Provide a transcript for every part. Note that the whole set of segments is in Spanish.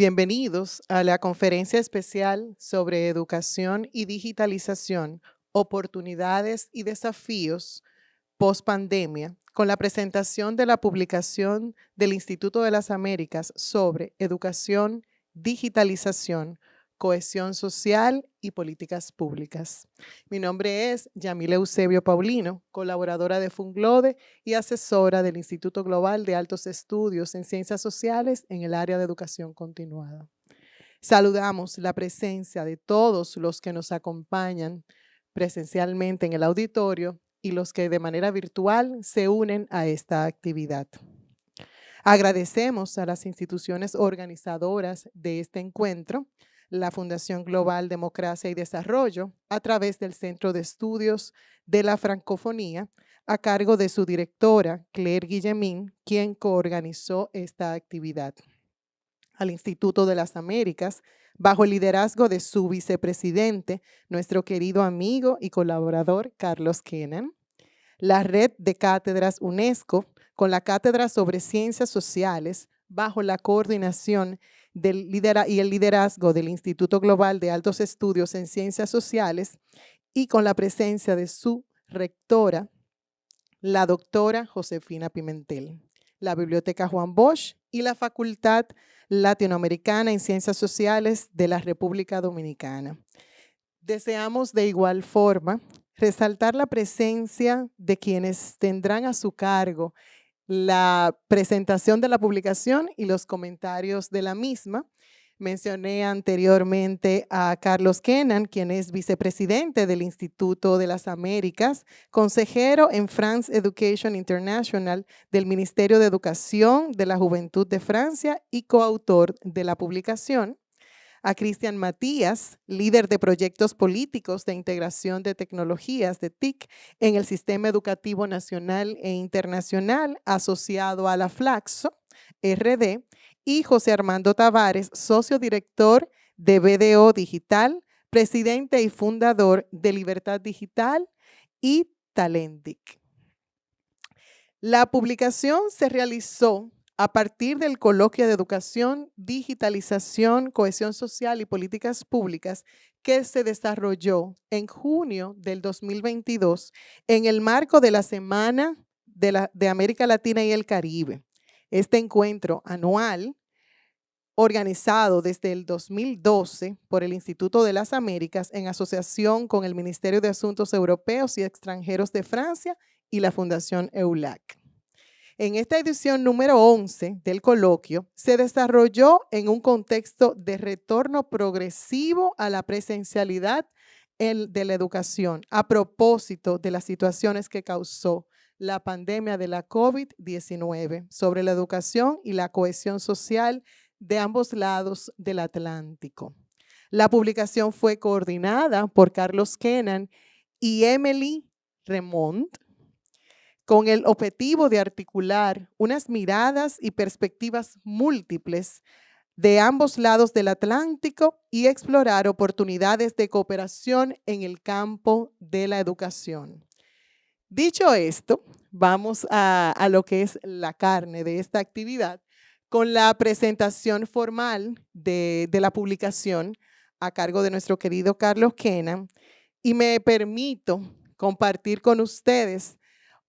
Bienvenidos a la conferencia especial sobre educación y digitalización, oportunidades y desafíos post-pandemia, con la presentación de la publicación del Instituto de las Américas sobre educación, digitalización, cohesión social y políticas públicas. Mi nombre es Yamile Eusebio Paulino, colaboradora de Funglode y asesora del Instituto Global de Altos Estudios en Ciencias Sociales en el área de educación continuada. Saludamos la presencia de todos los que nos acompañan presencialmente en el auditorio y los que de manera virtual se unen a esta actividad. Agradecemos a las instituciones organizadoras de este encuentro, la Fundación Global Democracia y Desarrollo, a través del Centro de Estudios de la Francofonía, a cargo de su directora, Claire Guillemín, quien coorganizó esta actividad. Al Instituto de las Américas, bajo el liderazgo de su vicepresidente, nuestro querido amigo y colaborador Carlos Kennan. La Red de Cátedras UNESCO, con la Cátedra sobre Ciencias Sociales, bajo la coordinación y el liderazgo del Instituto Global de Altos Estudios en Ciencias Sociales, y con la presencia de su rectora, la doctora Josefina Pimentel. La Biblioteca Juan Bosch y la Facultad Latinoamericana en Ciencias Sociales de la República Dominicana. Deseamos de igual forma resaltar la presencia de quienes tendrán a su cargo la presentación de la publicación y los comentarios de la misma. Mencioné anteriormente a Carlos Kennan, quien es vicepresidente del Instituto de las Américas, consejero en France Education International del Ministerio de Educación de la Juventud de Francia y coautor de la publicación. A Cristian Matías, líder de proyectos políticos de integración de tecnologías de TIC en el Sistema Educativo Nacional e Internacional asociado a la Flaxo, RD, y José Armando Tavares, socio director de BDO Digital, presidente y fundador de Libertad Digital y Talentic. La publicación se realizó a partir del Coloquio de Educación, Digitalización, Cohesión Social y Políticas Públicas que se desarrolló en junio del 2022 en el marco de la Semana de América Latina y el Caribe. Este encuentro anual, organizado desde el 2012 por el Instituto de las Américas en asociación con el Ministerio de Asuntos Europeos y Extranjeros de Francia y la Fundación EULAC. En esta edición número 11 del coloquio, se desarrolló en un contexto de retorno progresivo a la presencialidad de la educación, a propósito de las situaciones que causó la pandemia de la COVID-19 sobre la educación y la cohesión social de ambos lados del Atlántico. La publicación fue coordinada por Carlos Kennan y Emily Remond, con el objetivo de articular unas miradas y perspectivas múltiples de ambos lados del Atlántico y explorar oportunidades de cooperación en el campo de la educación. Dicho esto, vamos a lo que es la carne de esta actividad, con la presentación formal de la publicación a cargo de nuestro querido Carlos Kennan, y me permito compartir con ustedes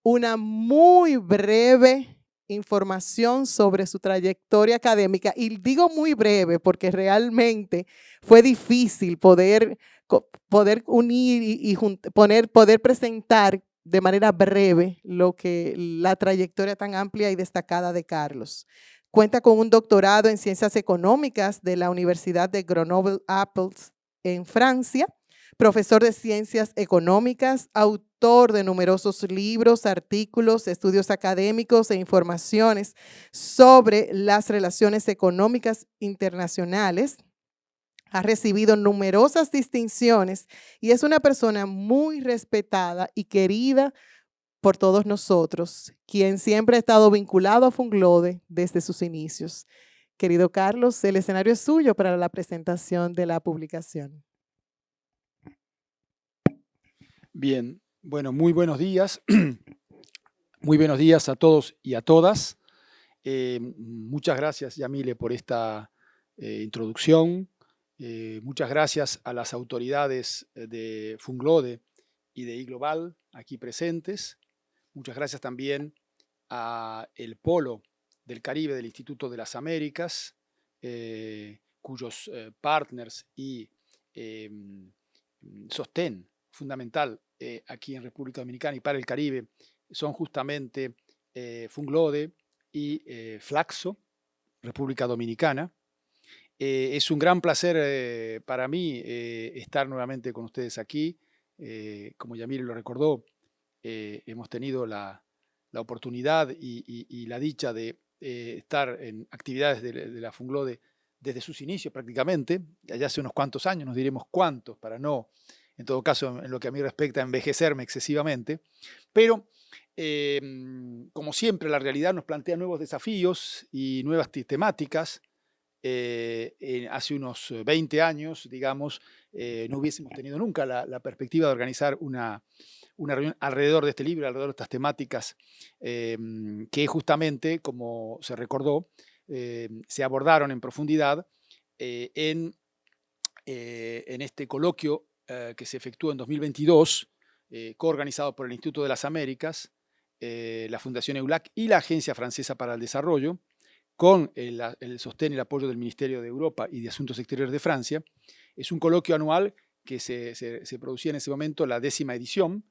una muy breve información sobre su trayectoria académica. Y digo muy breve porque realmente fue difícil poder unir y poder presentar de manera breve la trayectoria tan amplia y destacada de Carlos. Cuenta con un doctorado en Ciencias Económicas de la Universidad de Grenoble-Alpes en Francia, profesor de Ciencias Económicas, autor de numerosos libros, artículos, estudios académicos e informaciones sobre las relaciones económicas internacionales. Ha recibido numerosas distinciones y es una persona muy respetada y querida por todos nosotros, quien siempre ha estado vinculado a Funglode desde sus inicios. Querido Carlos, el escenario es suyo para la presentación de la publicación. Bien, bueno, muy buenos días. Muy buenos días a todos y a todas. Muchas gracias, Yamile, por esta introducción. Muchas gracias a las autoridades de Funglode y de iGlobal aquí presentes. Muchas gracias también a el Polo del Caribe del Instituto de las Américas, cuyos partners y sostén fundamental aquí en República Dominicana y para el Caribe son justamente Funglode y Flaxo, República Dominicana. Es un gran placer para mí estar nuevamente con ustedes aquí. Como Yamil lo recordó, hemos tenido la oportunidad y la dicha de estar en actividades de la Funglode desde sus inicios prácticamente, allá hace unos cuantos años, nos diremos cuántos, para no, en todo caso, en lo que a mí respecta, envejecerme excesivamente. Pero, como siempre, la realidad nos plantea nuevos desafíos y nuevas temáticas. Hace unos 20 años, digamos, no hubiésemos tenido nunca la perspectiva de organizar una reunión alrededor de este libro, alrededor de estas temáticas, que justamente, como se recordó, se abordaron en profundidad en este coloquio que se efectuó en 2022, coorganizado por el Instituto de las Américas, la Fundación EULAC y la Agencia Francesa para el Desarrollo, con el sostén y el apoyo del Ministerio de Europa y de Asuntos Exteriores de Francia. Es un coloquio anual que se producía en ese momento, la 10ª edición,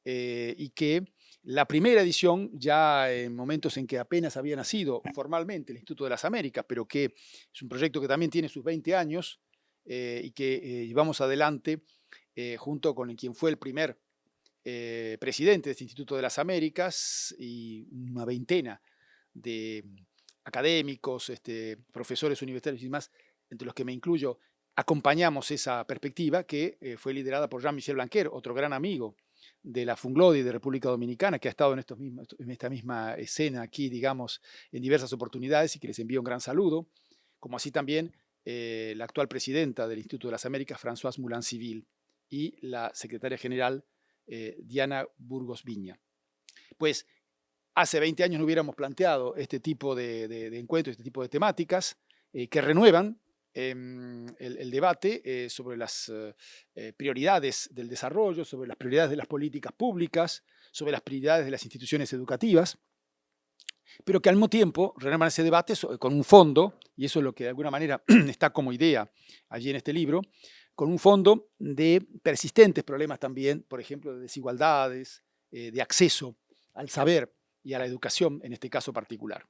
y que la primera edición, ya en momentos en que apenas había nacido formalmente el Instituto de las Américas, pero que es un proyecto que también tiene sus 20 años y que llevamos adelante junto con quien fue el primer presidente de este Instituto de las Américas y una veintena de académicos, profesores universitarios y demás, entre los que me incluyo, acompañamos esa perspectiva que fue liderada por Jean-Michel Blanquer, otro gran amigo de la Funglode y de República Dominicana, que ha estado en esta misma escena aquí, digamos, en diversas oportunidades y que les envío un gran saludo, como así también la actual presidenta del Instituto de las Américas, Françoise Moulin-Civil, y la secretaria general, Diana Burgos Viña. Pues hace 20 años no hubiéramos planteado este tipo de encuentros, este tipo de temáticas que renuevan el debate sobre las prioridades del desarrollo, sobre las prioridades de las políticas públicas, sobre las prioridades de las instituciones educativas, pero que al mismo tiempo renuevan ese debate con un fondo, y eso es lo que de alguna manera está como idea allí en este libro, con un fondo de persistentes problemas también, por ejemplo, de desigualdades, de acceso al saber y a la educación en este caso particular.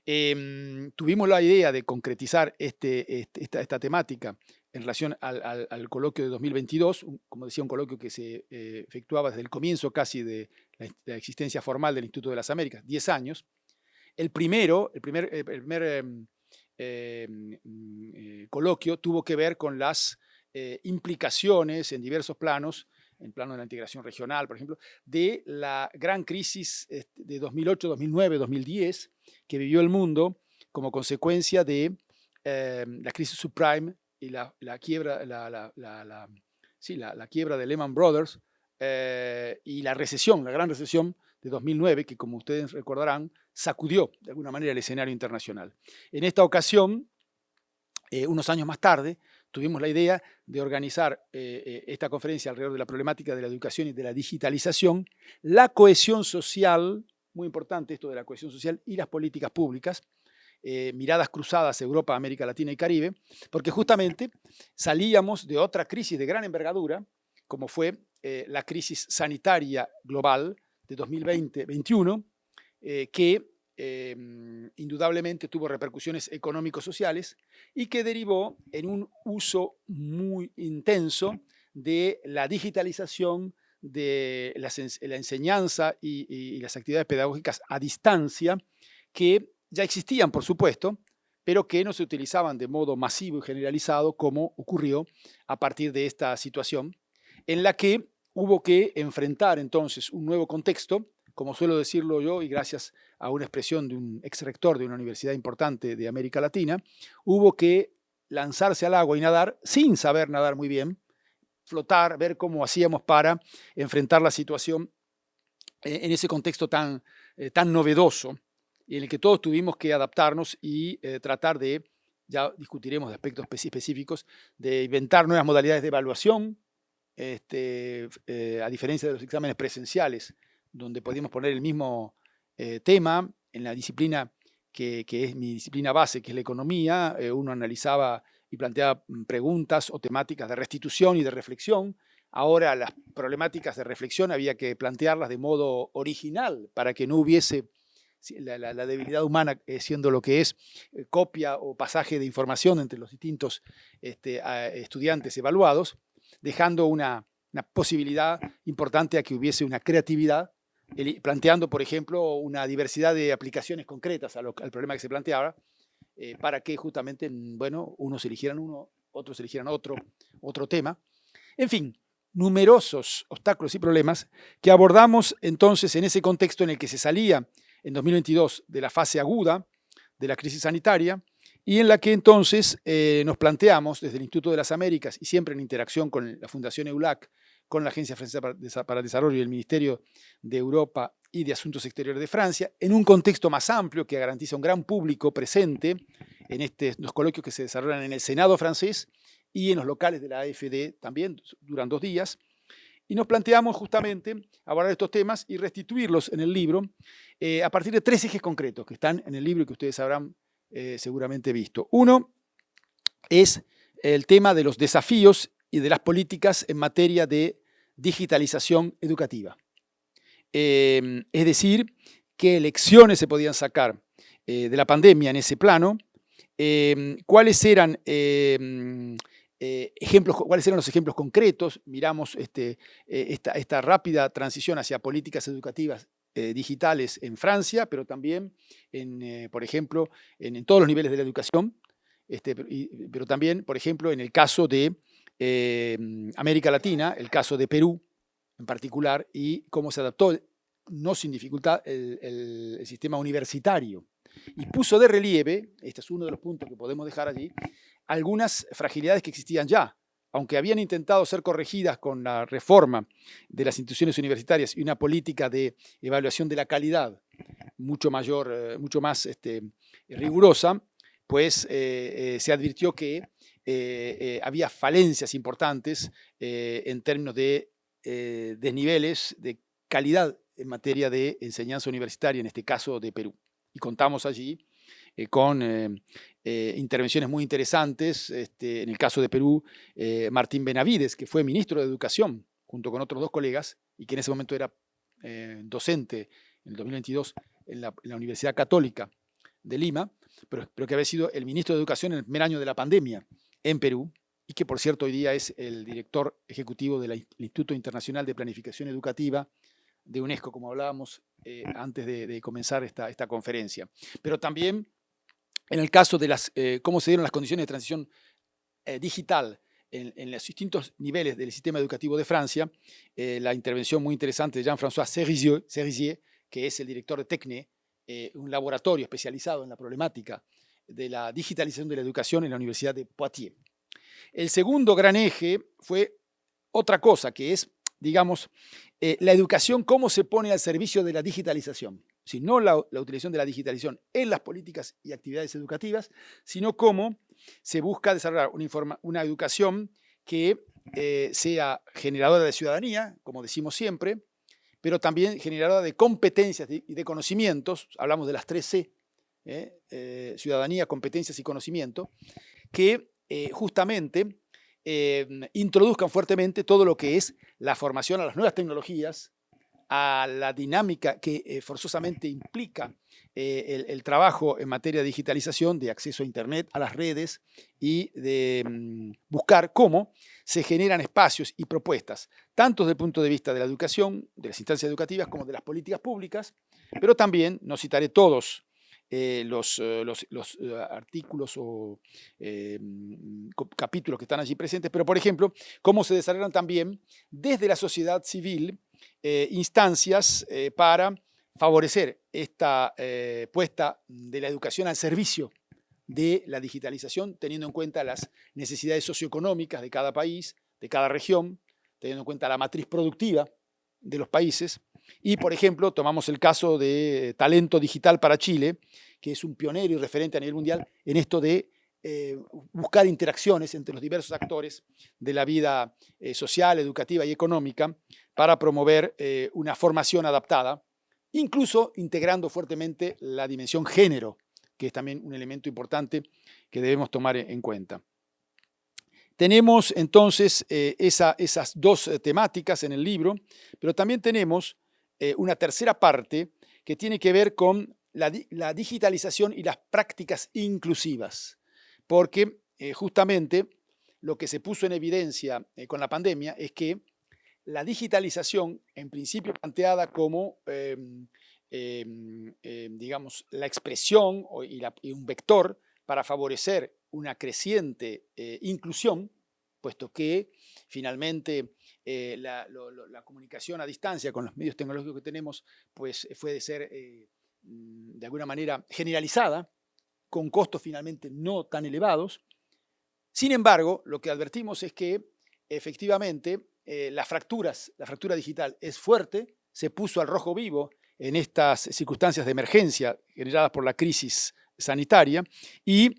Tuvimos la idea de concretizar esta temática en relación al coloquio de 2022, como decía, un coloquio que se efectuaba desde el comienzo casi de la existencia formal del Instituto de las Américas, 10 años. El primer coloquio tuvo que ver con las implicaciones en diversos planos, en el plano de la integración regional, por ejemplo, de la gran crisis de 2008, 2009, 2010 que vivió el mundo como consecuencia de la crisis subprime y la quiebra, la quiebra de Lehman Brothers y la recesión, la gran recesión de 2009, que como ustedes recordarán, sacudió de alguna manera el escenario internacional. En esta ocasión, unos años más tarde, tuvimos la idea de organizar esta conferencia alrededor de la problemática de la educación y de la digitalización, la cohesión social, muy importante esto de la cohesión social y las políticas públicas, miradas cruzadas Europa, América Latina y Caribe, porque justamente salíamos de otra crisis de gran envergadura, como fue la crisis sanitaria global de 2020-21, que indudablemente tuvo repercusiones económico-sociales y que derivó en un uso muy intenso de la digitalización, de la enseñanza y las actividades pedagógicas a distancia, que ya existían, por supuesto, pero que no se utilizaban de modo masivo y generalizado como ocurrió a partir de esta situación, en la que hubo que enfrentar entonces un nuevo contexto, como suelo decirlo yo, y gracias a una expresión de un ex rector de una universidad importante de América Latina, hubo que lanzarse al agua y nadar sin saber nadar muy bien, flotar, ver cómo hacíamos para enfrentar la situación en ese contexto tan novedoso, en el que todos tuvimos que adaptarnos y tratar de ya discutiremos de aspectos específicos, de inventar nuevas modalidades de evaluación, a diferencia de los exámenes presenciales, donde podíamos poner el mismo tema en la disciplina que es mi disciplina base, que es la economía. Uno analizaba y planteaba preguntas o temáticas de restitución y de reflexión. Ahora las problemáticas de reflexión había que plantearlas de modo original para que no hubiese la debilidad humana, siendo lo que es copia o pasaje de información entre los distintos estudiantes evaluados, dejando una posibilidad importante a que hubiese una creatividad, planteando, por ejemplo, una diversidad de aplicaciones concretas al problema que se planteaba, para que justamente, bueno, unos eligieran uno, otros eligieran otro tema. En fin, numerosos obstáculos y problemas que abordamos entonces en ese contexto en el que se salía en 2022 de la fase aguda de la crisis sanitaria, y en la que entonces nos planteamos desde el Instituto de las Américas y siempre en interacción con la Fundación EULAC, con la Agencia Francesa para el Desarrollo y el Ministerio de Europa y de Asuntos Exteriores de Francia, en un contexto más amplio que garantiza un gran público presente en los coloquios que se desarrollan en el Senado francés y en los locales de la AfD también, duran 2 días, y nos planteamos justamente abordar estos temas y restituirlos en el libro a partir de 3 ejes concretos que están en el libro y que ustedes habrán seguramente visto. Uno es el tema de los desafíos y de las políticas en materia de digitalización educativa. Es decir, qué lecciones se podían sacar de la pandemia en ese plano, cuáles eran cuáles eran los ejemplos concretos. Miramos esta rápida transición hacia políticas educativas digitales en Francia, pero también, por ejemplo, en todos los niveles de la educación, pero también, por ejemplo, en el caso de América Latina, el caso de Perú en particular, y cómo se adaptó, no sin dificultad, el sistema universitario. Y puso de relieve, este es uno de los puntos que podemos dejar allí, algunas fragilidades que existían ya, aunque habían intentado ser corregidas con la reforma de las instituciones universitarias y una política de evaluación de la calidad mucho más rigurosa, pues se advirtió que había falencias importantes en términos de desniveles de calidad en materia de enseñanza universitaria, en este caso de Perú. Y contamos allí con intervenciones muy interesantes. En el caso de Perú, Martín Benavides, que fue ministro de Educación, junto con otros 2 colegas, y que en ese momento era docente en el 2022 en la Universidad Católica de Lima, pero que había sido el ministro de Educación en el primer año de la pandemia en Perú, y que por cierto hoy día es el director ejecutivo del Instituto Internacional de Planificación Educativa de UNESCO, como hablábamos antes de comenzar esta conferencia. Pero también en el caso de cómo se dieron las condiciones de transición digital en los distintos niveles del sistema educativo de Francia, la intervención muy interesante de Jean-François Cerisier, que es el director de TECNE, un laboratorio especializado en la problemática de la digitalización de la educación en la Universidad de Poitiers. El segundo gran eje fue otra cosa, que es, digamos, la educación, cómo se pone al servicio de la digitalización. Si no la utilización de la digitalización en las políticas y actividades educativas, sino cómo se busca desarrollar una educación que sea generadora de ciudadanía, como decimos siempre, pero también generadora de competencias y de conocimientos. Hablamos de las 3C, ciudadanía, competencias y conocimiento, que justamente introduzcan fuertemente todo lo que es la formación a las nuevas tecnologías, a la dinámica que forzosamente implica el trabajo en materia de digitalización, de acceso a Internet, a las redes, y de buscar cómo se generan espacios y propuestas, tanto desde el punto de vista de la educación, de las instancias educativas, como de las políticas públicas, pero también, no citaré todos los artículos o capítulos que están allí presentes, pero por ejemplo, cómo se desarrollan también desde la sociedad civil instancias para favorecer esta puesta de la educación al servicio de la digitalización, teniendo en cuenta las necesidades socioeconómicas de cada país, de cada región, teniendo en cuenta la matriz productiva de los países. Y, por ejemplo, tomamos el caso de Talento Digital para Chile, que es un pionero y referente a nivel mundial en esto de buscar interacciones entre los diversos actores de la vida social, educativa y económica para promover una formación adaptada, incluso integrando fuertemente la dimensión género, que es también un elemento importante que debemos tomar en cuenta. Tenemos entonces esas dos temáticas en el libro, pero también tenemos una tercera parte que tiene que ver con la digitalización y las prácticas inclusivas, porque justamente lo que se puso en evidencia con la pandemia es que la digitalización, en principio planteada como, digamos, la expresión y un vector para favorecer una creciente inclusión, puesto que finalmente la comunicación a distancia con los medios tecnológicos que tenemos, pues puede ser de alguna manera generalizada, con costos finalmente no tan elevados. Sin embargo, lo que advertimos es que efectivamente la fractura digital es fuerte, se puso al rojo vivo en estas circunstancias de emergencia generadas por la crisis sanitaria y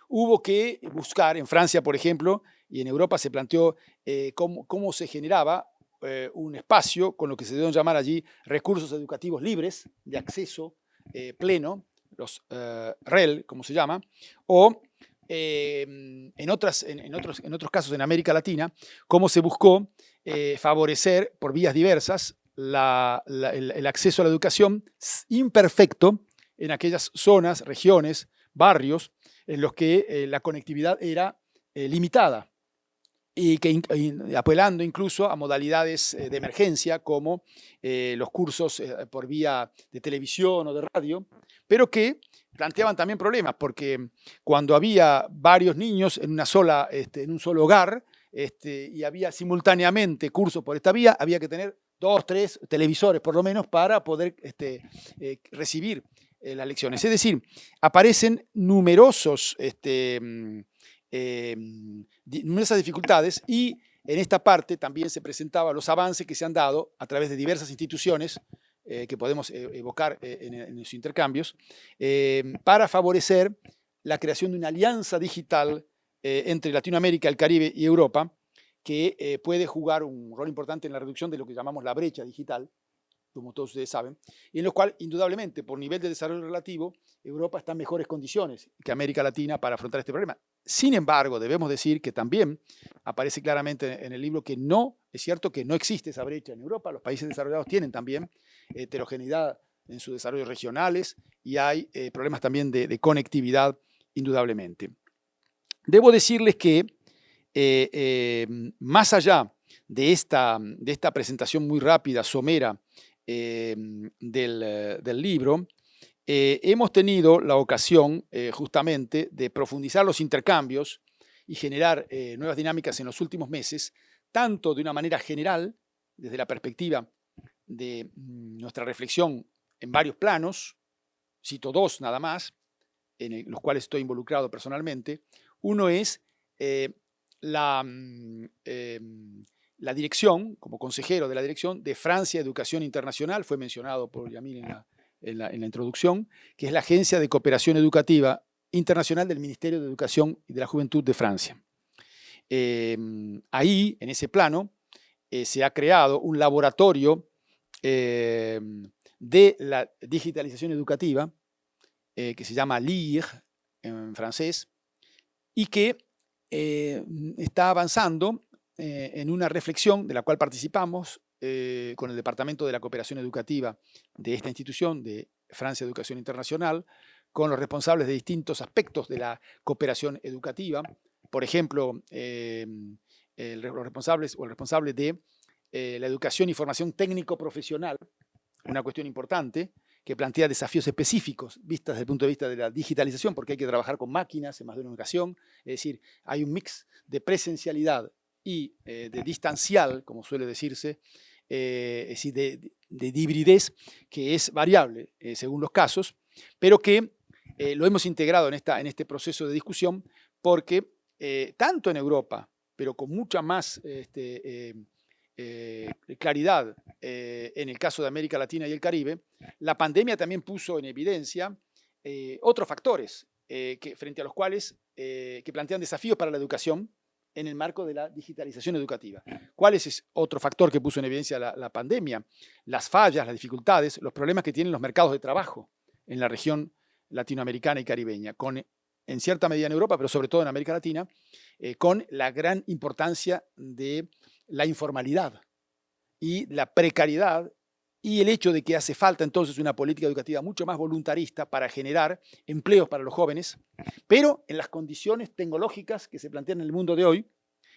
hubo que buscar, en Francia, por ejemplo, y en Europa se planteó cómo se generaba un espacio con lo que se deben llamar allí recursos educativos libres de acceso pleno, los REL, como se llama, o en otros casos en América Latina, cómo se buscó favorecer por vías diversas el acceso a la educación imperfecto en aquellas zonas, regiones, barrios en los que la conectividad era limitada y que apelando incluso a modalidades de emergencia como los cursos por vía de televisión o de radio, pero que planteaban también problemas, porque cuando había varios niños en en un solo hogar, y había simultáneamente cursos por esta vía, había que tener 2, 3 televisores por lo menos para poder recibir las lecciones. Es decir, aparecen numerosas dificultades y en esta parte también se presentaban los avances que se han dado a través de diversas instituciones que podemos evocar en los intercambios, para favorecer la creación de una alianza digital entre Latinoamérica, el Caribe y Europa, que puede jugar un rol importante en la reducción de lo que llamamos la brecha digital, como todos ustedes saben, y en lo cual, indudablemente, por nivel de desarrollo relativo, Europa está en mejores condiciones que América Latina para afrontar este problema. Sin embargo, debemos decir que también aparece claramente en el libro que no, es cierto que no existe esa brecha en Europa, los países desarrollados tienen también heterogeneidad en sus desarrollos regionales y hay problemas también de conectividad, indudablemente. Debo decirles que más allá de esta presentación muy rápida, somera, del libro, hemos tenido la ocasión justamente de profundizar los intercambios y generar nuevas dinámicas en los últimos meses, tanto de una manera general, desde la perspectiva de nuestra reflexión en varios planos, cito dos nada más, los cuales estoy involucrado personalmente. Uno es la dirección, como consejero de la dirección de Francia Educación Internacional, fue mencionado por Yamil en la introducción, que es la Agencia de Cooperación Educativa Internacional del Ministerio de Educación y de la Juventud de Francia. Ahí, en ese plano, se ha creado un laboratorio de la digitalización educativa, que se llama LIR en francés, y que está avanzando en una reflexión de la cual participamos con el Departamento de la Cooperación Educativa de esta institución, de Francia Educación Internacional, con los responsables de distintos aspectos de la cooperación educativa. Por ejemplo, el responsable de la educación y formación técnico-profesional, una cuestión importante, que plantea desafíos específicos vistas desde el punto de vista de la digitalización, porque hay que trabajar con máquinas en más de una ocasión, es decir, hay un mix de presencialidad y de distancial, como suele decirse, es decir, de hibridez, que es variable según los casos, pero que lo hemos integrado en este proceso de discusión, porque tanto en Europa, pero con mucha más claridad en el caso de América Latina y el Caribe, la pandemia también puso en evidencia otros factores frente a los cuales que plantean desafíos para la educación en el marco de la digitalización educativa. ¿Cuál es otro factor que puso en evidencia la pandemia? Las fallas, las dificultades, los problemas que tienen los mercados de trabajo en la región latinoamericana y caribeña, en cierta medida en Europa, pero sobre todo en América Latina, con la gran importancia de la informalidad y la precariedad y el hecho de que hace falta entonces una política educativa mucho más voluntarista para generar empleos para los jóvenes, pero en las condiciones tecnológicas que se plantean en el mundo de hoy,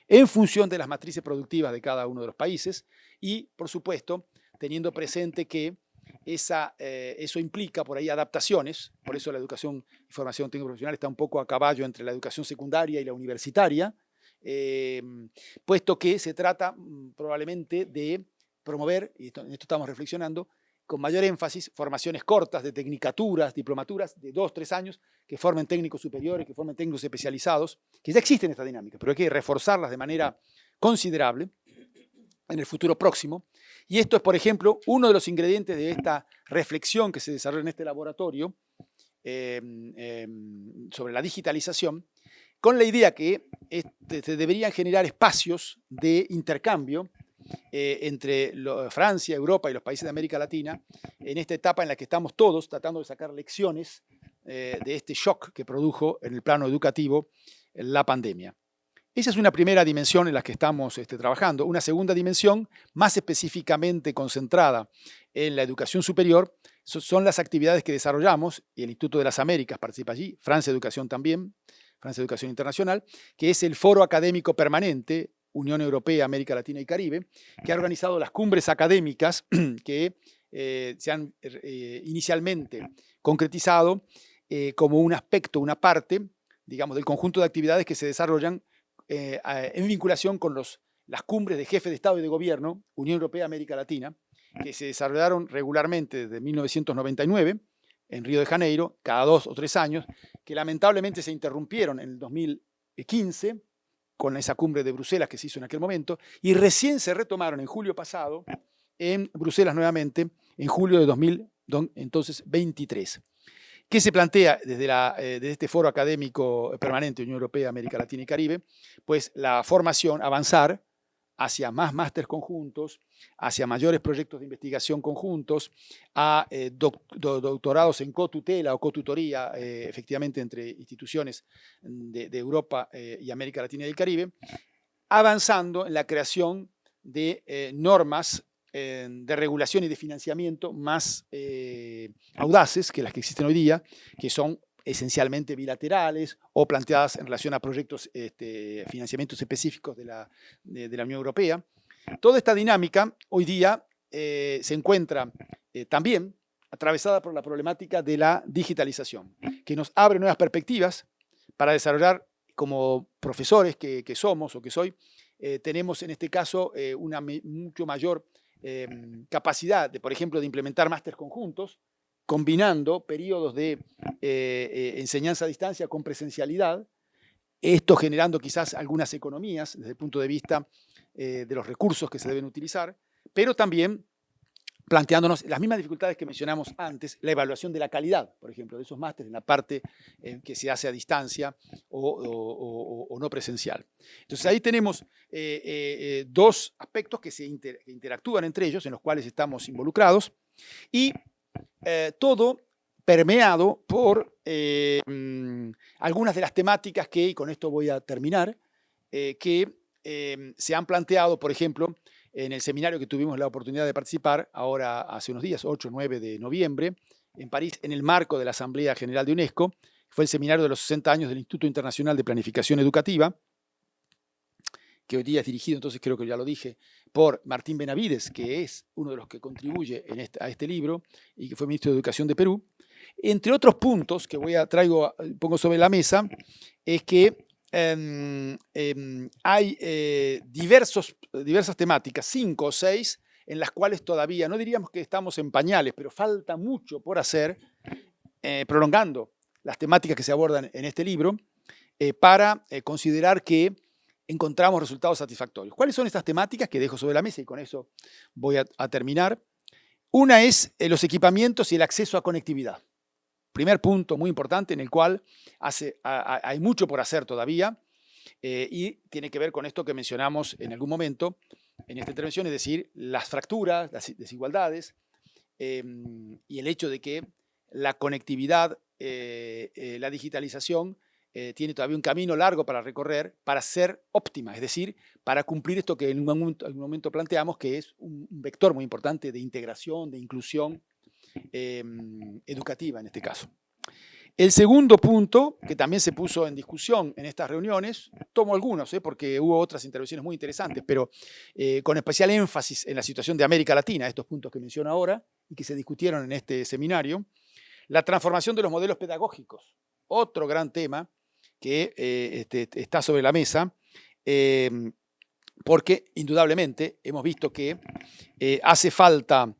en función de las matrices productivas de cada uno de los países y, por supuesto, teniendo presente que eso implica por ahí adaptaciones, por eso la educación y formación técnico profesional está un poco a caballo entre la educación secundaria y la universitaria, puesto que se trata probablemente de promover, y en esto estamos reflexionando, con mayor énfasis, formaciones cortas de tecnicaturas, diplomaturas de 2, 3 años, que formen técnicos superiores, que formen técnicos especializados, que ya existen esta dinámica, pero hay que reforzarlas de manera considerable en el futuro próximo. Y esto es, por ejemplo, uno de los ingredientes de esta reflexión que se desarrolla en este laboratorio sobre la digitalización, con la idea que se deberían generar espacios de intercambio entre Francia, Europa y los países de América Latina, en esta etapa en la que estamos todos tratando de sacar lecciones de este shock que produjo en el plano educativo la pandemia. Esa es una primera dimensión en la que estamos trabajando. Una segunda dimensión, más específicamente concentrada en la educación superior, son las actividades que desarrollamos, y el Instituto de las Américas participa allí, Francia Educación también, Francia Educación Internacional, que es el foro académico permanente Unión Europea, América Latina y Caribe, que ha organizado las cumbres académicas que se han inicialmente concretizado como un aspecto, una parte, digamos, del conjunto de actividades que se desarrollan en vinculación con las cumbres de jefes de Estado y de Gobierno, Unión Europea, América Latina, que se desarrollaron regularmente desde 1999 en Río de Janeiro, cada 2 o 3 años, que lamentablemente se interrumpieron en el 2015, con esa cumbre de Bruselas que se hizo en aquel momento, y recién se retomaron en julio pasado en Bruselas nuevamente, en julio de 2023. ¿Qué se plantea desde este foro académico permanente Unión Europea, América Latina y Caribe? Pues la formación, avanzar hacia más másteres conjuntos, hacia mayores proyectos de investigación conjuntos, a doctorados en cotutela o cotutoría, efectivamente, entre instituciones de Europa y América Latina y el Caribe, avanzando en la creación de normas de regulación y de financiamiento más audaces que las que existen hoy día, que son esencialmente bilaterales o planteadas en relación a proyectos, financiamientos específicos de la Unión Europea. Toda esta dinámica hoy día se encuentra también atravesada por la problemática de la digitalización, que nos abre nuevas perspectivas para desarrollar, como profesores que somos o que soy, tenemos en este caso una mucho mayor capacidad, por ejemplo, de implementar másteres conjuntos, combinando periodos de enseñanza a distancia con presencialidad, esto generando quizás algunas economías desde el punto de vista de los recursos que se deben utilizar, pero también planteándonos las mismas dificultades que mencionamos antes, la evaluación de la calidad, por ejemplo, de esos másteres en la parte que se hace a distancia o no presencial. Entonces ahí tenemos dos aspectos que que interactúan entre ellos, en los cuales estamos involucrados, y todo permeado por algunas de las temáticas que, y con esto voy a terminar, que se han planteado, por ejemplo, en el seminario que tuvimos la oportunidad de participar, ahora hace unos días, 8 o 9 de noviembre, en París, en el marco de la Asamblea General de UNESCO, fue el seminario de los 60 años del Instituto Internacional de Planificación Educativa, que hoy día es dirigido, entonces creo que ya lo dije, por Martín Benavides, que es uno de los que contribuye a este libro y que fue ministro de Educación de Perú. Entre otros puntos que pongo sobre la mesa, es que hay diversas temáticas, 5 o 6, en las cuales todavía, no diríamos que estamos en pañales, pero falta mucho por hacer, prolongando las temáticas que se abordan en este libro, para considerar que encontramos resultados satisfactorios. ¿Cuáles son estas temáticas que dejo sobre la mesa? Y con eso voy a terminar. Una es los equipamientos y el acceso a conectividad. primer punto muy importante en el cual hay mucho por hacer todavía y tiene que ver con esto que mencionamos en algún momento en esta intervención, es decir, las fracturas, las desigualdades y el hecho de que la conectividad, la digitalización, tiene todavía un camino largo para recorrer para ser óptima, es decir, para cumplir esto que en un momento planteamos, que es un vector muy importante de integración, de inclusión educativa en este caso. El segundo punto, que también se puso en discusión en estas reuniones, tomo algunos, porque hubo otras intervenciones muy interesantes, pero con especial énfasis en la situación de América Latina, estos puntos que menciono ahora y que se discutieron en este seminario, la transformación de los modelos pedagógicos, otro gran tema que está sobre la mesa, porque indudablemente hemos visto que hace falta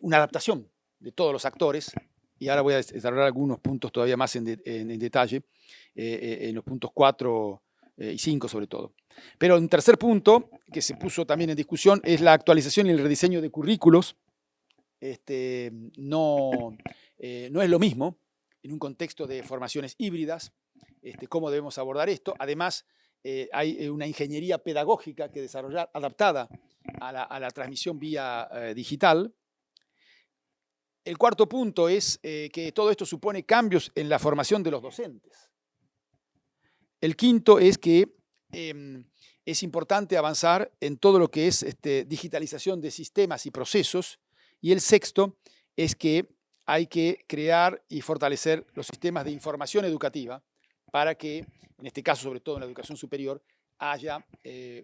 una adaptación de todos los actores, y ahora voy a desarrollar algunos puntos todavía más en detalle, en los puntos 4 y 5 sobre todo. Pero un tercer punto que se puso también en discusión es la actualización y el rediseño de currículos. No es lo mismo en un contexto de formaciones híbridas, cómo debemos abordar esto. Además, hay una ingeniería pedagógica que desarrollar adaptada a la transmisión vía digital. El cuarto punto es que todo esto supone cambios en la formación de los docentes. El quinto es que es importante avanzar en todo lo que es digitalización de sistemas y procesos. Y el sexto es que hay que crear y fortalecer los sistemas de información educativa para que, en este caso, sobre todo en la educación superior, haya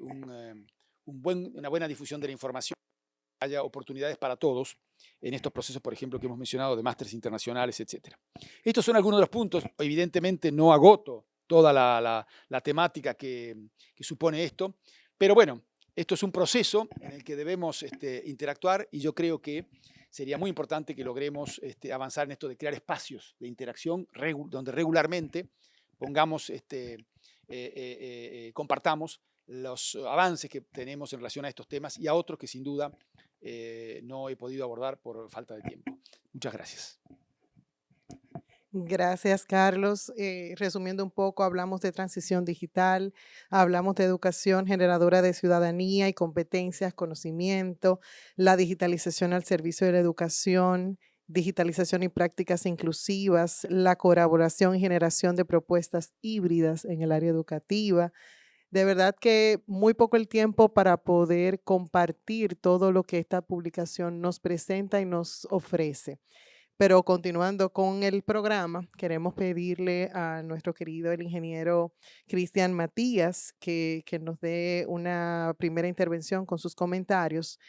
una buena difusión de la información, haya oportunidades para todos en estos procesos, por ejemplo, que hemos mencionado de másteres internacionales, etc. Estos son algunos de los puntos. Evidentemente no agoto toda la temática que supone esto, pero bueno, esto es un proceso en el que debemos interactuar y yo creo que sería muy importante que logremos avanzar en esto de crear espacios de interacción donde regularmente pongamos, compartamos los avances que tenemos en relación a estos temas y a otros que sin duda no he podido abordar por falta de tiempo. Muchas gracias. Gracias, Carlos. Resumiendo un poco, hablamos de transición digital, hablamos de educación generadora de ciudadanía y competencias, conocimiento, la digitalización al servicio de la educación, digitalización y prácticas inclusivas, la colaboración y generación de propuestas híbridas en el área educativa. De verdad que muy poco el tiempo para poder compartir todo lo que esta publicación nos presenta y nos ofrece. Pero continuando con el programa, queremos pedirle a nuestro querido el ingeniero Cristian Matías que nos dé una primera intervención con sus comentarios.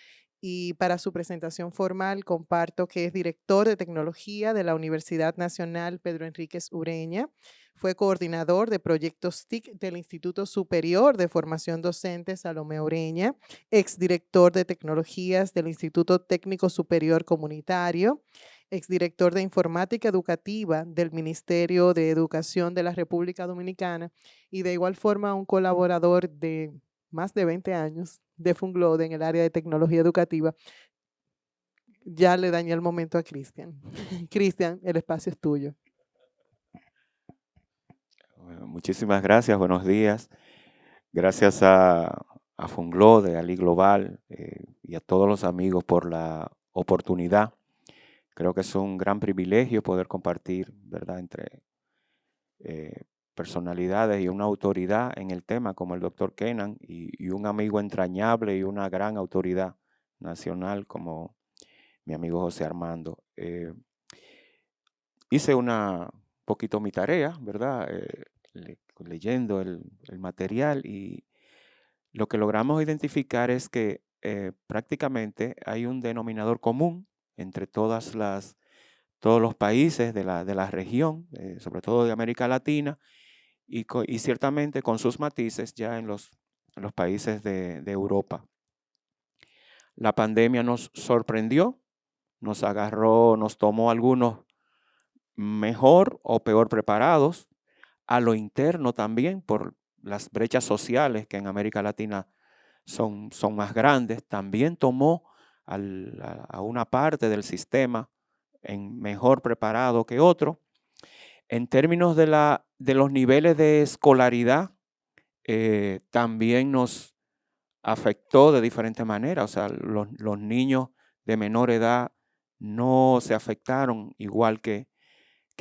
Y para su presentación formal comparto que es director de tecnología de la Universidad Nacional Pedro Enríquez Ureña. Fue coordinador de proyectos TIC del Instituto Superior de Formación Docente Salomé Ureña, exdirector de tecnologías del Instituto Técnico Superior Comunitario, exdirector de Informática Educativa del Ministerio de Educación de la República Dominicana y de igual forma un colaborador de más de 20 años de Funglode en el área de tecnología educativa. Ya le dañé el momento a Cristian. Cristian, el espacio es tuyo. Bueno, muchísimas gracias, buenos días. Gracias a Funglode, a Ali Global y a todos los amigos por la oportunidad. Creo que es un gran privilegio poder compartir, ¿verdad?, entre personalidades y una autoridad en el tema como el doctor Kenan y un amigo entrañable y una gran autoridad nacional como mi amigo José Armando. Hice un poquito mi tarea, ¿verdad?, leyendo el material y lo que logramos identificar es que prácticamente hay un denominador común entre todos los países de la región, sobre todo de América Latina, y ciertamente con sus matices ya en los países de Europa. La pandemia nos sorprendió, nos agarró, nos tomó algunos mejor o peor preparados, a lo interno también por las brechas sociales que en América Latina son más grandes, también tomó a una parte del sistema mejor preparado que otro. En términos de los niveles de escolaridad, también nos afectó de diferente manera. O sea, los niños de menor edad no se afectaron igual que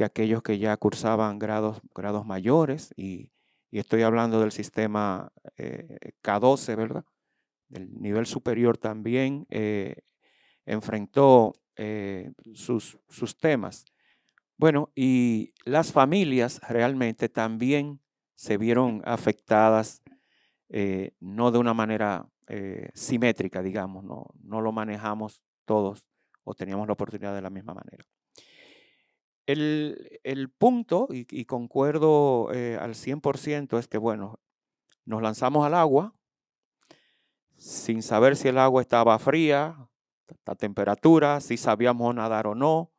aquellos que ya cursaban grados mayores. Y estoy hablando del sistema K12, ¿verdad? El nivel superior también enfrentó sus temas. Bueno, y las familias realmente también se vieron afectadas, no de una manera simétrica, digamos, no lo manejamos todos o teníamos la oportunidad de la misma manera. El punto, y concuerdo al 100%, es que, bueno, nos lanzamos al agua sin saber si el agua estaba fría, la temperatura, si sabíamos nadar o no,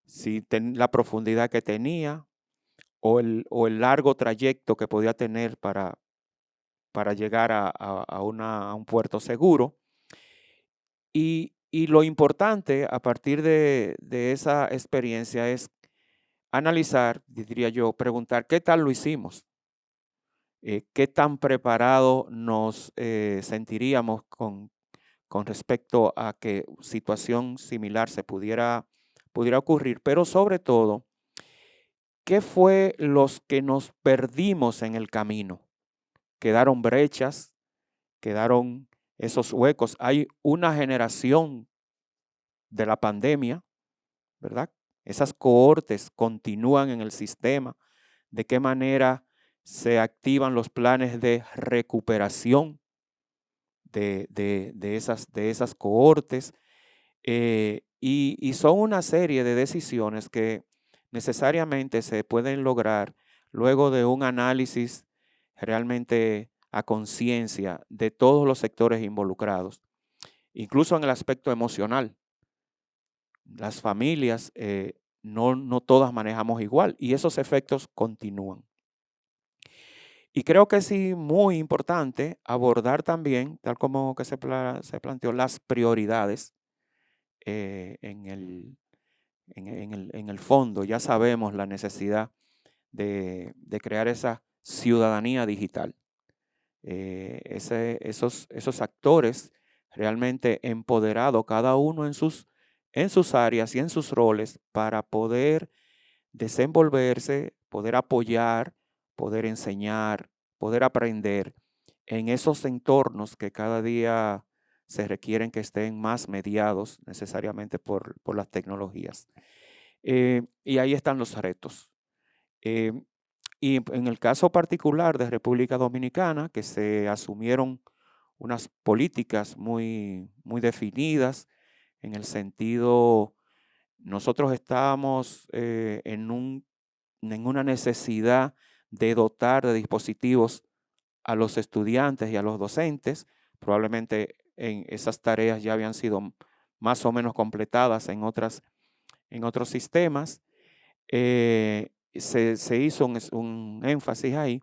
si la profundidad que tenía o el largo trayecto que podía tener para llegar a un puerto seguro. Y lo importante a partir de esa experiencia es analizar, diría yo, preguntar qué tal lo hicimos, qué tan preparado nos sentiríamos con respecto a que situación similar se pudiera ocurrir, pero sobre todo, ¿qué fue los que nos perdimos en el camino? Quedaron brechas, quedaron esos huecos. Hay una generación de la pandemia, ¿verdad? Esas cohortes continúan en el sistema. ¿De qué manera se activan los planes de recuperación de esas cohortes? Y son una serie de decisiones que necesariamente se pueden lograr luego de un análisis realmente a conciencia de todos los sectores involucrados, incluso en el aspecto emocional. Las familias no todas manejamos igual y esos efectos continúan. Y creo que sí, muy importante abordar también, tal como que se planteó, las prioridades en el fondo. Ya sabemos la necesidad de crear esa ciudadanía digital. Esos actores realmente empoderados, cada uno en sus áreas y en sus roles, para poder desenvolverse, poder apoyar, poder enseñar, poder aprender en esos entornos que cada día se requieren que estén más mediados necesariamente por las tecnologías. Y ahí están los retos. Y en el caso particular de República Dominicana, que se asumieron unas políticas muy, muy definidas en el sentido, nosotros estábamos en una necesidad de dotar de dispositivos a los estudiantes y a los docentes. Probablemente en esas tareas ya habían sido más o menos completadas en otros sistemas. Se hizo un énfasis ahí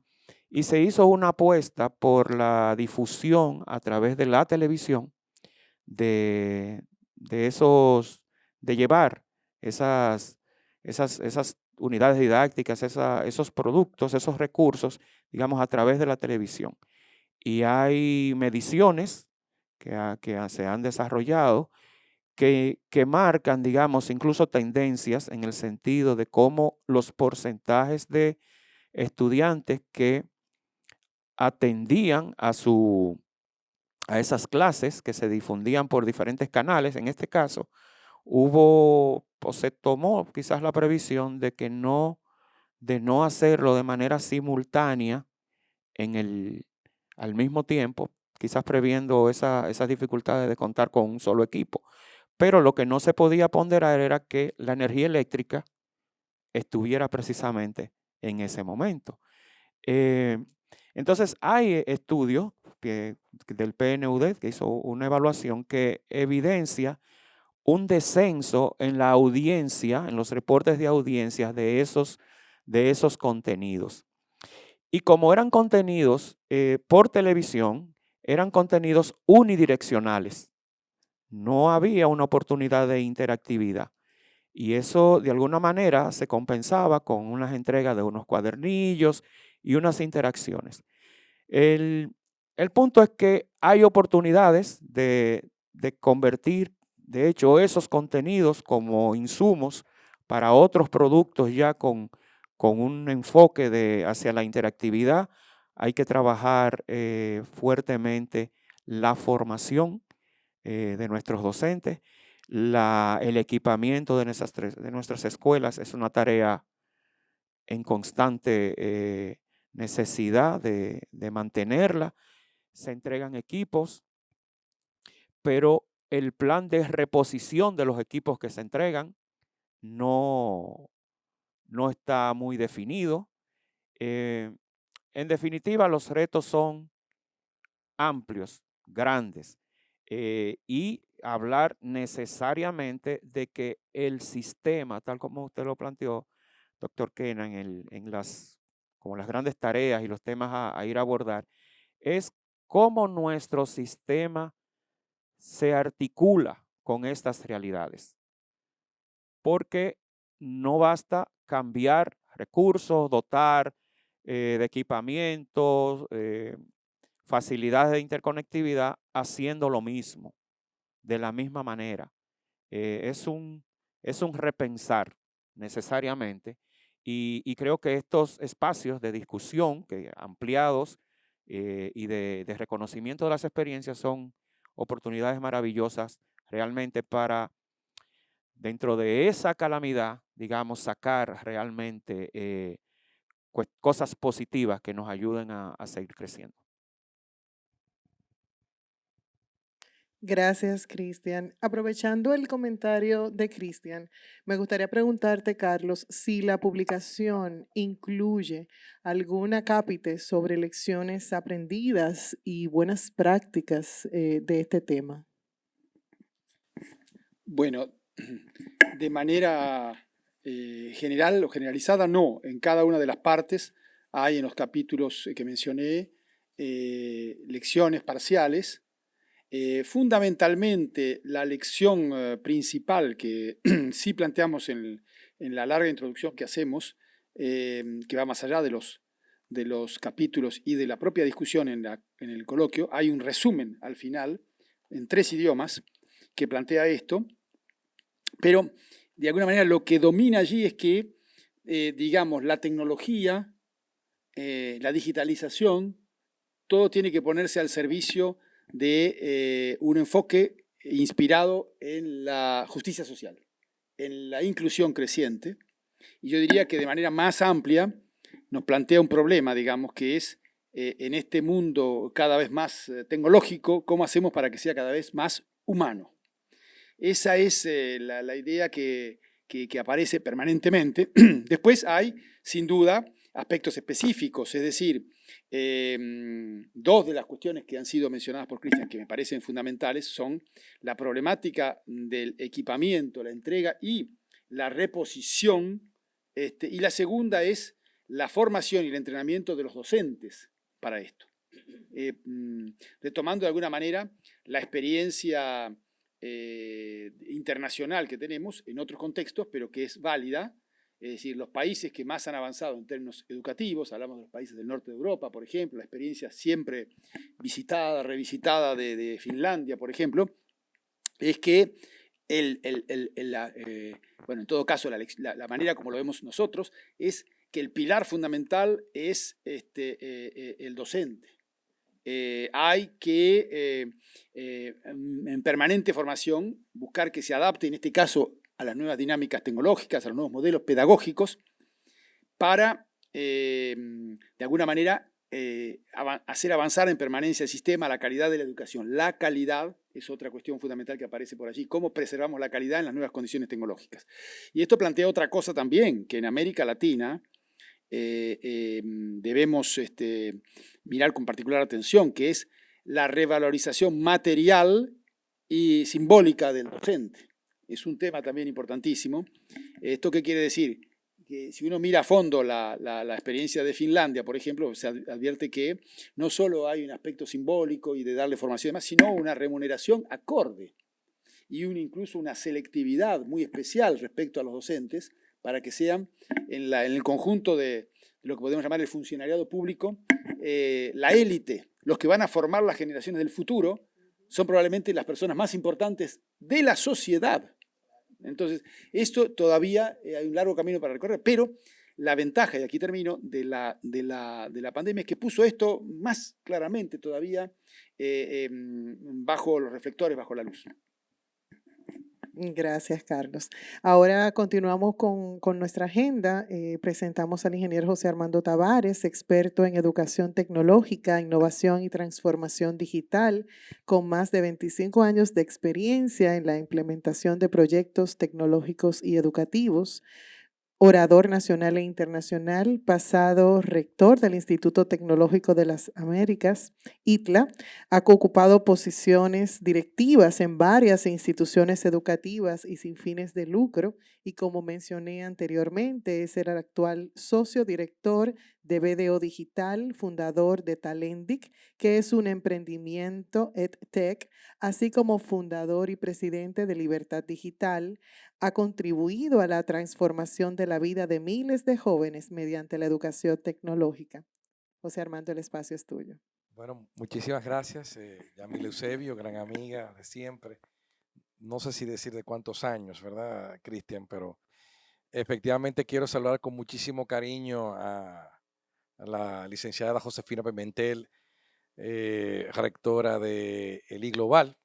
y se hizo una apuesta por la difusión a través de la televisión de llevar esas unidades didácticas, esos productos, esos recursos, digamos, a través de la televisión. Y hay mediciones que se han desarrollado que marcan, digamos, incluso tendencias en el sentido de cómo los porcentajes de estudiantes que atendían a esas clases que se difundían por diferentes canales, en este caso, se tomó quizás la previsión de no hacerlo de manera simultánea al mismo tiempo, quizás previendo esas dificultades de contar con un solo equipo. Pero lo que no se podía ponderar era que la energía eléctrica estuviera precisamente en ese momento. Entonces, hay estudios del PNUD que hizo una evaluación que evidencia un descenso en la audiencia, en los reportes de audiencias de esos contenidos. Y como eran contenidos por televisión, eran contenidos unidireccionales. No había una oportunidad de interactividad. Y eso de alguna manera se compensaba con unas entregas de unos cuadernillos y unas interacciones. El, el punto es que hay oportunidades de convertir, de hecho, esos contenidos como insumos para otros productos ya con un enfoque hacia la interactividad. Hay que trabajar fuertemente la formación de nuestros docentes, el equipamiento de nuestras escuelas es una tarea en constante necesidad de mantenerla. Se entregan equipos, pero el plan de reposición de los equipos que se entregan no, no está muy definido. En definitiva, los retos son amplios, grandes, y hablar necesariamente de que el sistema, tal como usted lo planteó, doctor Kena, como las grandes tareas y los temas a ir a abordar, es cómo nuestro sistema se articula con estas realidades. Porque no basta cambiar recursos, dotar de equipamientos, facilidades de interconectividad, haciendo lo mismo, de la misma manera. Es un repensar necesariamente y creo que estos espacios de discusión ampliados y de reconocimiento de las experiencias son oportunidades maravillosas realmente para, dentro de esa calamidad, digamos, sacar realmente cosas positivas que nos ayuden a seguir creciendo. Gracias, Cristian. Aprovechando el comentario de Cristian, me gustaría preguntarte, Carlos, si la publicación incluye algún acápite sobre lecciones aprendidas y buenas prácticas de este tema. Bueno, de manera general o generalizada, no. En cada una de las partes hay en los capítulos que mencioné lecciones parciales. Fundamentalmente, la lección principal que sí planteamos en la larga introducción que hacemos, que va más allá de los capítulos y de la propia discusión en el coloquio, hay un resumen al final en 3 idiomas que plantea esto, pero de alguna manera lo que domina allí es que, digamos, la tecnología, la digitalización, todo tiene que ponerse al servicio de un enfoque inspirado en la justicia social, en la inclusión creciente. Y yo diría que de manera más amplia nos plantea un problema, digamos, que es en este mundo cada vez más tecnológico, ¿cómo hacemos para que sea cada vez más humano? Esa es la idea que aparece permanentemente. Después hay, sin duda, aspectos específicos, es decir, 2 de las cuestiones que han sido mencionadas por Cristian que me parecen fundamentales son la problemática del equipamiento, la entrega y la reposición, y la segunda es la formación y el entrenamiento de los docentes para esto. Retomando de alguna manera la experiencia internacional que tenemos en otros contextos, pero que es válida. Es decir, los países que más han avanzado en términos educativos, hablamos de los países del norte de Europa, por ejemplo, la experiencia siempre visitada, revisitada de Finlandia, por ejemplo, es que bueno, en todo caso, la manera como lo vemos nosotros es que el pilar fundamental es el docente. Hay que, en permanente formación, buscar que se adapte, en este caso, a las nuevas dinámicas tecnológicas, a los nuevos modelos pedagógicos, para, de alguna manera, hacer avanzar en permanencia el sistema, la calidad de la educación. La calidad es otra cuestión fundamental que aparece por allí. ¿Cómo preservamos la calidad en las nuevas condiciones tecnológicas? Y esto plantea otra cosa también, que en América Latina debemos mirar con particular atención, que es la revalorización material y simbólica del docente. Es un tema también importantísimo. ¿Esto qué quiere decir? Que si uno mira a fondo la experiencia de Finlandia, por ejemplo, se advierte que no solo hay un aspecto simbólico y de darle formación y demás, sino una remuneración acorde. y incluso una selectividad muy especial respecto a los docentes para que sean en el conjunto de lo que podemos llamar el funcionariado público, la élite, los que van a formar las generaciones del futuro, son probablemente las personas más importantes de la sociedad. Entonces, esto todavía hay un largo camino para recorrer, pero la ventaja, y aquí termino, de la pandemia es que puso esto más claramente todavía bajo los reflectores, bajo la luz. Gracias, Carlos. Ahora continuamos con nuestra agenda. Presentamos al ingeniero José Armando Tavares, experto en educación tecnológica, innovación y transformación digital, con más de 25 años de experiencia en la implementación de proyectos tecnológicos y educativos. Orador nacional e internacional, pasado rector del Instituto Tecnológico de las Américas, ITLA, ha ocupado posiciones directivas en varias instituciones educativas y sin fines de lucro, y como mencioné anteriormente, es el actual socio director de BDO Digital, fundador de Talendic, que es un emprendimiento EdTech, así como fundador y presidente de Libertad Digital. Ha contribuido a la transformación de la vida de miles de jóvenes mediante la educación tecnológica. José Armando, el espacio es tuyo. Bueno, muchísimas gracias, Yamil Eusebio, gran amiga de siempre. No sé si decir de cuántos años, ¿verdad, Cristian? Pero efectivamente quiero saludar con muchísimo cariño a la licenciada Josefina Pimentel, rectora de el iGlobal,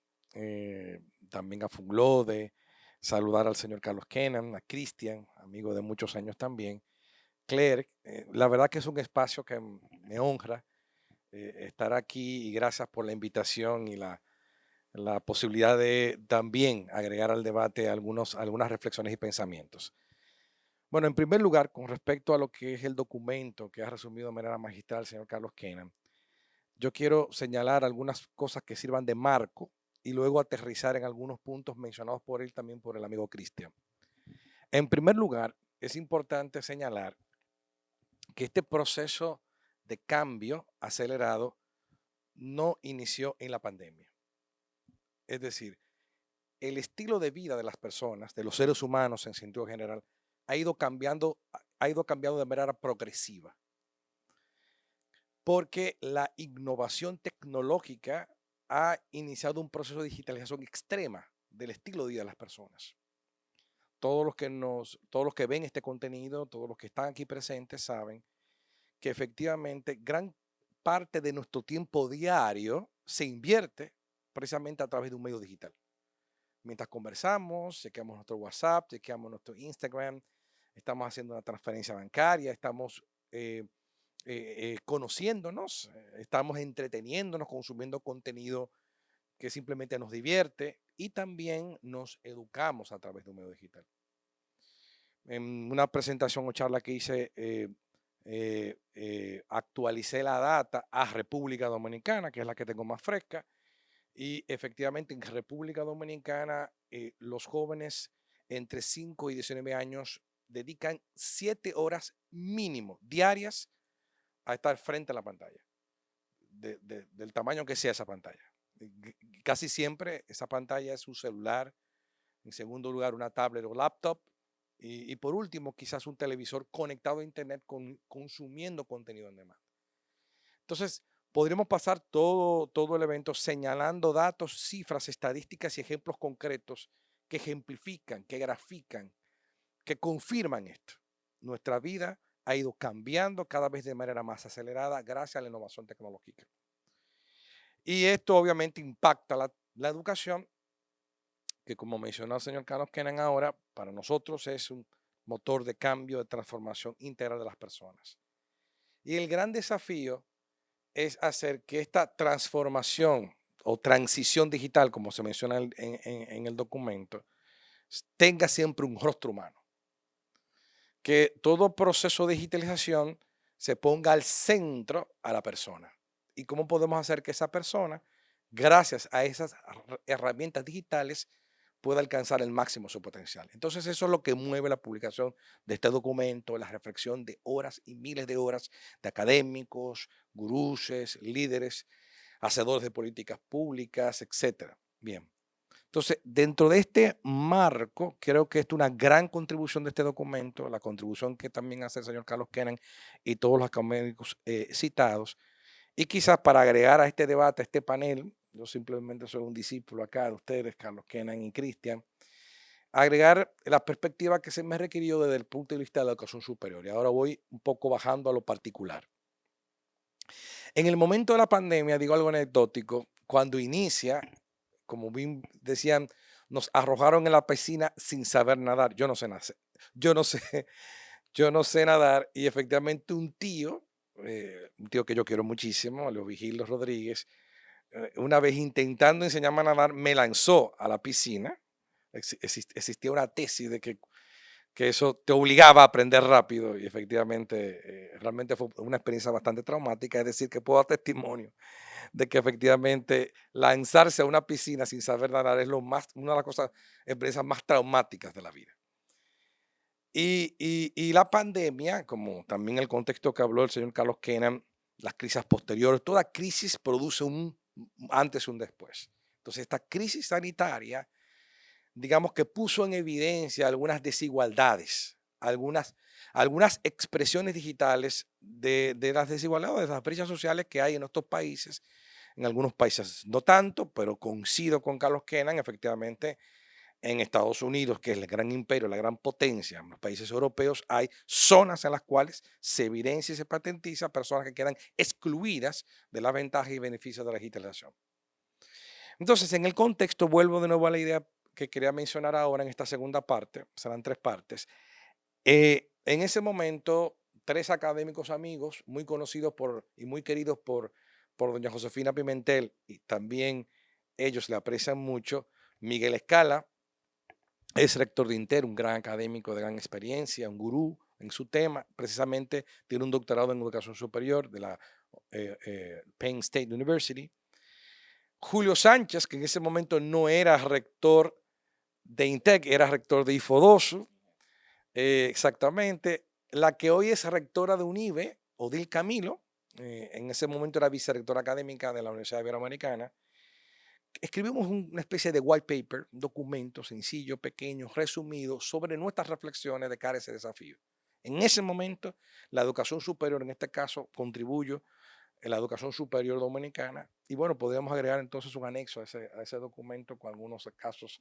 también a Funglode, saludar al señor Carlos Kenan, a Cristian, amigo de muchos años también, Claire. La verdad que es un espacio que me honra estar aquí, y gracias por la invitación y la posibilidad de también agregar al debate algunas reflexiones y pensamientos. Bueno, en primer lugar, con respecto a lo que es el documento que ha resumido de manera magistral el señor Carlos Kenan, yo quiero señalar algunas cosas que sirvan de marco y luego aterrizar en algunos puntos mencionados por él, también por el amigo Cristian. En primer lugar, es importante señalar que este proceso de cambio acelerado no inició en la pandemia. Es decir, el estilo de vida de las personas, de los seres humanos en sentido general, ha ido cambiando de manera progresiva. Porque la innovación tecnológica ha iniciado un proceso de digitalización extrema del estilo de vida de las personas. Todos los que ven este contenido, todos los que están aquí presentes saben que efectivamente gran parte de nuestro tiempo diario se invierte precisamente a través de un medio digital. Mientras conversamos, chequeamos nuestro WhatsApp, chequeamos nuestro Instagram, estamos haciendo una transferencia bancaria, estamos conociéndonos, estamos entreteniéndonos, consumiendo contenido que simplemente nos divierte, y también nos educamos a través de un medio digital. En una presentación o charla que hice, actualicé la data a República Dominicana, que es la que tengo más fresca, y efectivamente en República Dominicana los jóvenes entre 5 y 19 años dedican 7 horas mínimo diarias a estar frente a la pantalla, del tamaño que sea esa pantalla. Casi siempre esa pantalla es un celular, en segundo lugar una tablet o laptop, y por último quizás un televisor conectado a internet consumiendo contenido en demanda. Entonces, podríamos pasar todo el evento señalando datos, cifras, estadísticas y ejemplos concretos que ejemplifican, que grafican, que confirman esto. Nuestra vida ha ido cambiando cada vez de manera más acelerada gracias a la innovación tecnológica. Y esto obviamente impacta la educación, que como mencionó el señor Carlos Kenan ahora, para nosotros es un motor de cambio, de transformación integral de las personas. Y el gran desafío es hacer que esta transformación o transición digital, como se menciona en el documento, tenga siempre un rostro humano. Que todo proceso de digitalización se ponga al centro a la persona. ¿Y cómo podemos hacer que esa persona, gracias a esas herramientas digitales, pueda alcanzar el máximo su potencial? Entonces eso es lo que mueve la publicación de este documento, la reflexión de horas y miles de horas de académicos, gurúes, líderes, hacedores de políticas públicas, etc. Bien, Entonces, dentro de este marco, creo que es una gran contribución de este documento, la contribución que también hace el señor Carlos Kennan y todos los académicos citados. Y quizás para agregar a este debate, a este panel, yo simplemente soy un discípulo acá de ustedes, Carlos Kennan y Cristian, agregar la perspectiva que se me requirió desde el punto de vista de la educación superior. Y ahora voy un poco bajando a lo particular. En el momento de la pandemia, digo algo anecdótico, cuando inicia, como bien decían, nos arrojaron en la piscina sin saber nadar. Yo no sé nadar. Yo no sé, yo no sé nadar. Y efectivamente un tío que yo quiero muchísimo, Leo Vigilio Rodríguez, una vez intentando enseñarme a nadar, me lanzó a la piscina. Existía una tesis de que eso te obligaba a aprender rápido y efectivamente realmente fue una experiencia bastante traumática, es decir, que puedo dar testimonio de que efectivamente lanzarse a una piscina sin saber nadar es una de las experiencias más traumáticas de la vida. Y la pandemia, como también el contexto que habló el señor Carlos Kennan, las crisis posteriores, toda crisis produce un antes y un después. Entonces esta crisis sanitaria, digamos que puso en evidencia algunas desigualdades, algunas expresiones digitales de las desigualdades, de las brechas sociales que hay en estos países, en algunos países no tanto, pero coincido con Carlos Kennan, efectivamente en Estados Unidos, que es el gran imperio, la gran potencia, en los países europeos hay zonas en las cuales se evidencia y se patentiza personas que quedan excluidas de las ventajas y beneficios de la digitalización. Entonces, en el contexto, vuelvo de nuevo a la idea que quería mencionar ahora en esta segunda parte, serán 3 partes. En ese momento, 3 académicos amigos, muy conocidos y muy queridos por doña Josefina Pimentel, y también ellos le aprecian mucho, Miguel Escala, es rector de INTER, un gran académico de gran experiencia, un gurú en su tema, precisamente tiene un doctorado en educación superior de la Penn State University. Julio Sánchez, que en ese momento no era rector de INTEC, era rector de IFODOSU, exactamente. La que hoy es rectora de UNIBE, Odil Camilo, en ese momento era vicerrectora académica de la Universidad Iberoamericana. Escribimos una especie de white paper, un documento sencillo, pequeño, resumido, sobre nuestras reflexiones de cara a ese desafío. En ese momento, la educación superior, en este caso, contribuyó en la educación superior dominicana. Y bueno, podríamos agregar entonces un anexo a ese documento con algunos casos.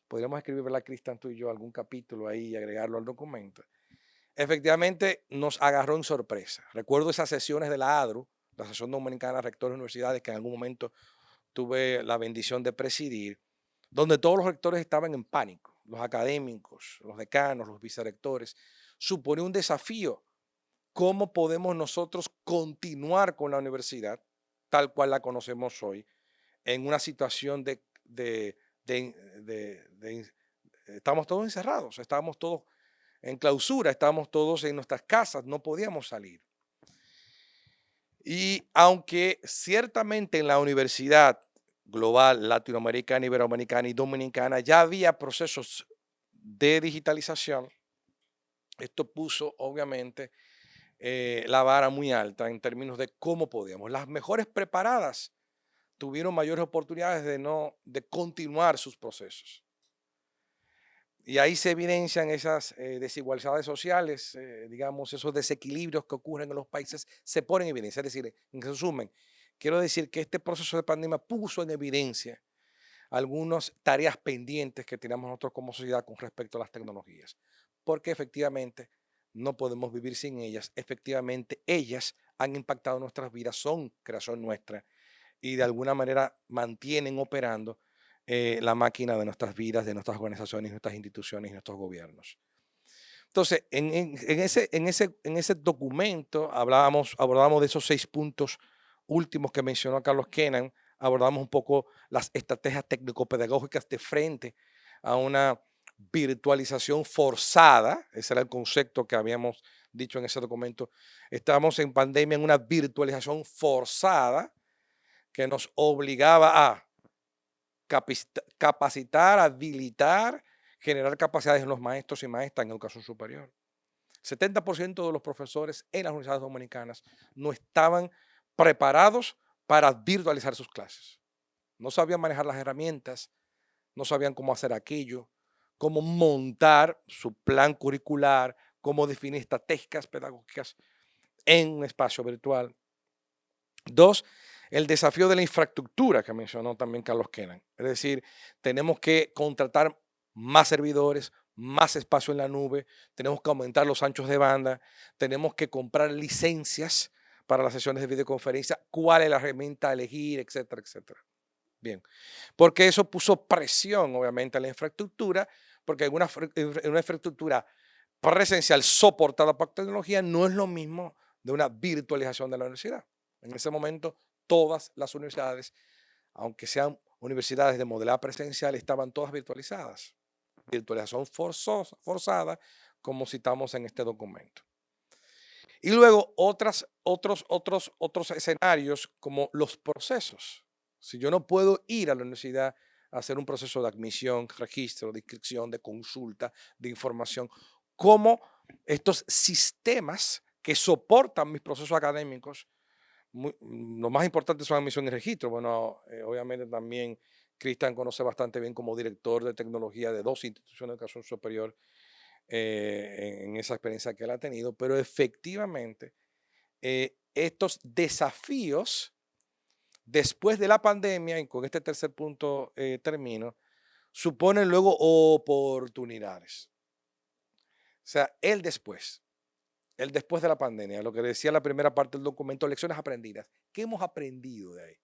Podríamos escribir, ¿verdad, Cristian, tú y yo, algún capítulo ahí y agregarlo al documento? Efectivamente, nos agarró en sorpresa. Recuerdo esas sesiones de la ADRU, la Asociación Dominicana de Rectores de Universidades, que en algún momento tuve la bendición de presidir, donde todos los rectores estaban en pánico, los académicos, los decanos, los vicerrectores. Supone un desafío. ¿Cómo podemos nosotros continuar con la universidad tal cual la conocemos hoy en una situación estamos todos encerrados, estamos todos en clausura, estamos todos en nuestras casas, no podíamos salir? Y aunque ciertamente en la universidad global, latinoamericana, iberoamericana y dominicana ya había procesos de digitalización, esto puso obviamente la vara muy alta en términos de cómo podíamos. Las mejores preparadas tuvieron mayores oportunidades de continuar sus procesos. Y ahí se evidencian esas desigualdades sociales, digamos, esos desequilibrios que ocurren en los países, se ponen en evidencia. Es decir, en resumen, quiero decir que este proceso de pandemia puso en evidencia algunas tareas pendientes que tenemos nosotros como sociedad con respecto a las tecnologías, porque efectivamente no podemos vivir sin ellas. Efectivamente, ellas han impactado nuestras vidas, son creación nuestra y de alguna manera mantienen operando la máquina de nuestras vidas, de nuestras organizaciones, nuestras instituciones y nuestros gobiernos. Entonces, en ese documento abordamos de esos 6 puntos últimos que mencionó Carlos Kennan, abordamos un poco las estrategias técnico-pedagógicas de frente a una virtualización forzada. Ese era el concepto que habíamos dicho en ese documento. Estábamos en pandemia en una virtualización forzada que nos obligaba a capacitar, habilitar, generar capacidades en los maestros y maestras en educación superior. 70% de los profesores en las universidades dominicanas no estaban preparados para virtualizar sus clases. No sabían manejar las herramientas no sabían cómo hacer aquello, cómo montar su plan curricular, cómo definir estrategias pedagógicas en un espacio virtual. 2, el desafío de la infraestructura que mencionó también Carlos Kenan. Es decir, tenemos que contratar más servidores, más espacio en la nube, tenemos que aumentar los anchos de banda, tenemos que comprar licencias para las sesiones de videoconferencia, cuál es la herramienta a elegir, etcétera, etcétera. Bien, porque eso puso presión obviamente a la infraestructura, porque en una infraestructura presencial soportada por tecnología no es lo mismo de una virtualización de la universidad. En ese momento todas las universidades, aunque sean universidades de modalidad presencial, estaban todas virtualizadas. Virtualización forzada, como citamos en este documento. Y luego otros escenarios como los procesos. Si yo no puedo ir a la universidad a hacer un proceso de admisión, registro, de inscripción, de consulta, de información, ¿cómo estos sistemas que soportan mis procesos académicos, lo más importante son admisión y registro? Bueno, obviamente también Cristian conoce bastante bien como director de tecnología de 2 instituciones de educación superior en esa experiencia que él ha tenido, pero efectivamente estos desafíos después de la pandemia, y con este tercer punto termino, suponen luego oportunidades. O sea, el después de la pandemia, lo que decía la primera parte del documento, lecciones aprendidas. ¿Qué hemos aprendido de ahí?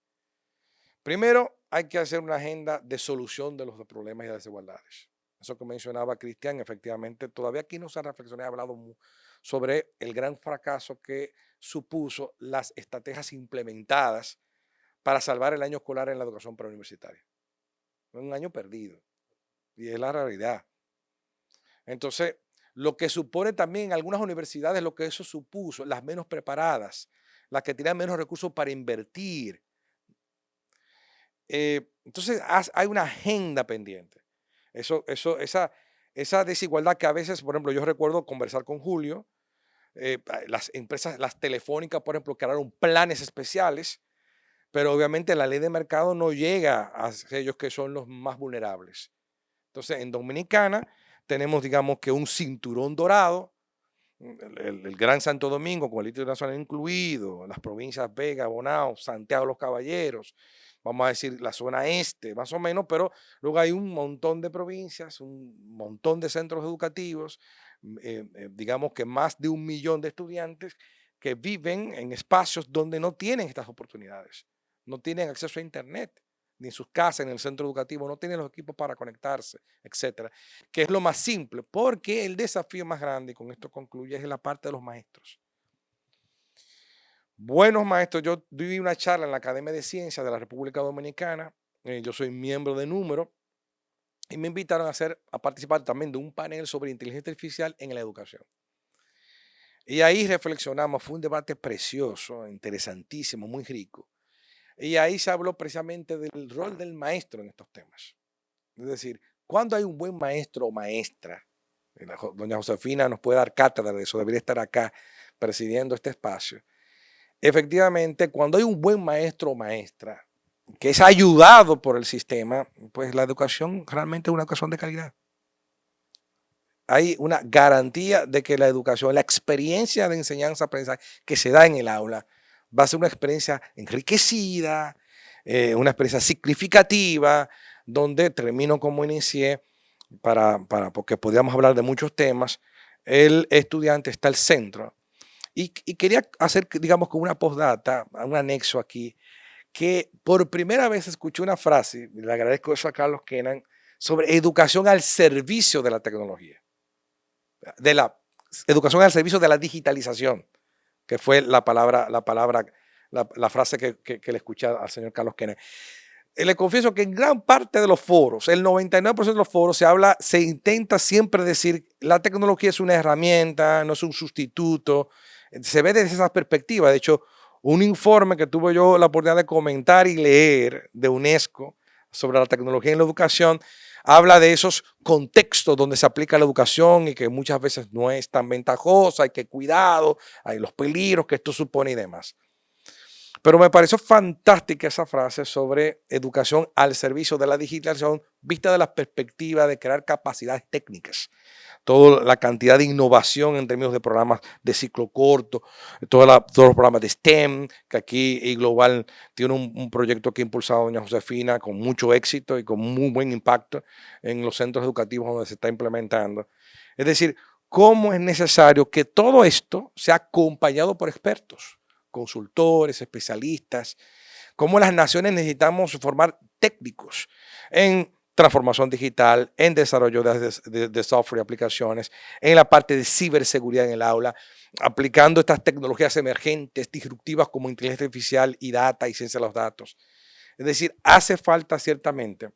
Primero, hay que hacer una agenda de solución de los problemas y de las desigualdades. Eso que mencionaba Cristian, efectivamente, todavía aquí no se ha reflexionado, ha hablado sobre el gran fracaso que supuso las estrategias implementadas para salvar el año escolar en la educación preuniversitaria. Un año perdido. Y es la realidad. Entonces, lo que supone también en algunas universidades, lo que eso supuso, las menos preparadas, las que tienen menos recursos para invertir. Entonces, hay una agenda pendiente. Esa desigualdad que a veces, por ejemplo, yo recuerdo conversar con Julio, las empresas, las telefónicas, por ejemplo, crearon planes especiales, pero obviamente la ley de mercado no llega a aquellos que son los más vulnerables. Entonces, en Dominicana tenemos, digamos, que un cinturón dorado, el Gran Santo Domingo, con el Instituto Nacional incluido, las provincias Vega, Bonao, Santiago de los Caballeros, vamos a decir la zona este, más o menos, pero luego hay un montón de provincias, un montón de centros educativos, digamos que más de 1 millón de estudiantes que viven en espacios donde no tienen estas oportunidades, no tienen acceso a internet, ni en sus casas, en el centro educativo, no tienen los equipos para conectarse, etcétera, que es lo más simple, porque el desafío más grande, y con esto concluye, es la parte de los maestros. Buenos maestros, yo di una charla en la Academia de Ciencias de la República Dominicana, yo soy miembro de Número, y me invitaron a participar también de un panel sobre inteligencia artificial en la educación. Y ahí reflexionamos, fue un debate precioso, interesantísimo, muy rico. Y ahí se habló precisamente del rol del maestro en estos temas. Es decir, cuando hay un buen maestro o maestra, doña Josefina nos puede dar cátedra de eso, debería estar acá presidiendo este espacio. Efectivamente, cuando hay un buen maestro o maestra que es ayudado por el sistema, pues la educación realmente es una educación de calidad. Hay una garantía de que la educación, la experiencia de enseñanza-aprendizaje que se da en el aula, va a ser una experiencia enriquecida, una experiencia significativa, donde termino como inicié, porque podríamos hablar de muchos temas, el estudiante está al centro. Y quería hacer, digamos, con una postdata, un anexo aquí, que por primera vez escuché una frase, y le agradezco eso a Carlos Kenan, sobre educación al servicio de la tecnología, de la educación al servicio de la digitalización, que fue la frase que le escuché al señor Carlos Kenan. Le confieso que en gran parte de los foros, el 99% de los foros se intenta siempre decir la tecnología es una herramienta, no es un sustituto. Se ve desde esa perspectiva. De hecho, un informe que tuve yo la oportunidad de comentar y leer de UNESCO sobre la tecnología en la educación habla de esos contextos donde se aplica la educación y que muchas veces no es tan ventajosa, hay que cuidado, hay los peligros que esto supone y demás. Pero me pareció fantástica esa frase sobre educación al servicio de la digitalización, vista de la perspectiva de crear capacidades técnicas. Toda la cantidad de innovación en términos de programas de ciclo corto, todos los programas de STEM, que aquí y Global tiene un proyecto que ha impulsado doña Josefina con mucho éxito y con muy buen impacto en los centros educativos donde se está implementando. Es decir, cómo es necesario que todo esto sea acompañado por expertos, consultores, especialistas, cómo las naciones necesitamos formar técnicos en transformación digital, en desarrollo de software y aplicaciones, en la parte de ciberseguridad en el aula, aplicando estas tecnologías emergentes, disruptivas como inteligencia artificial y data y ciencia de los datos. Es decir, hace falta ciertamente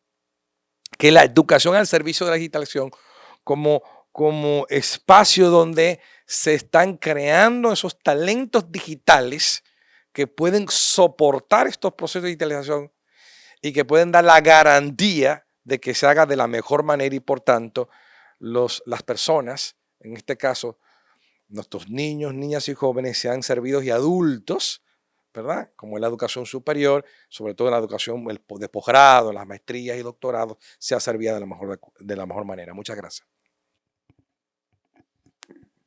que la educación al servicio de la digitalización como espacio donde se están creando esos talentos digitales que pueden soportar estos procesos de digitalización y que pueden dar la garantía de que se haga de la mejor manera y por tanto las personas, en este caso nuestros niños, niñas y jóvenes, sean servidos y adultos, ¿verdad? Como en la educación superior, sobre todo en la educación de posgrado, las maestrías y doctorados, sea servida de la mejor manera. Muchas gracias.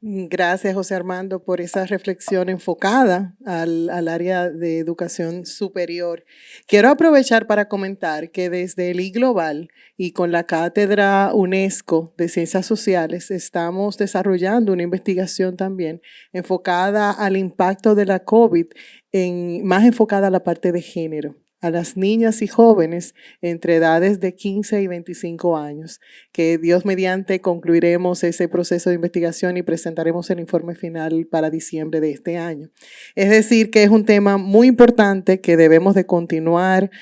Gracias, José Armando, por esa reflexión enfocada al área de educación superior. Quiero aprovechar para comentar que desde el iGlobal y con la Cátedra UNESCO de Ciencias Sociales estamos desarrollando una investigación también enfocada al impacto de la COVID, más enfocada a la parte de género, a las niñas y jóvenes entre edades de 15 y 25 años, que Dios mediante concluiremos ese proceso de investigación y presentaremos el informe final para diciembre de este año. Es decir, que es un tema muy importante que debemos de continuar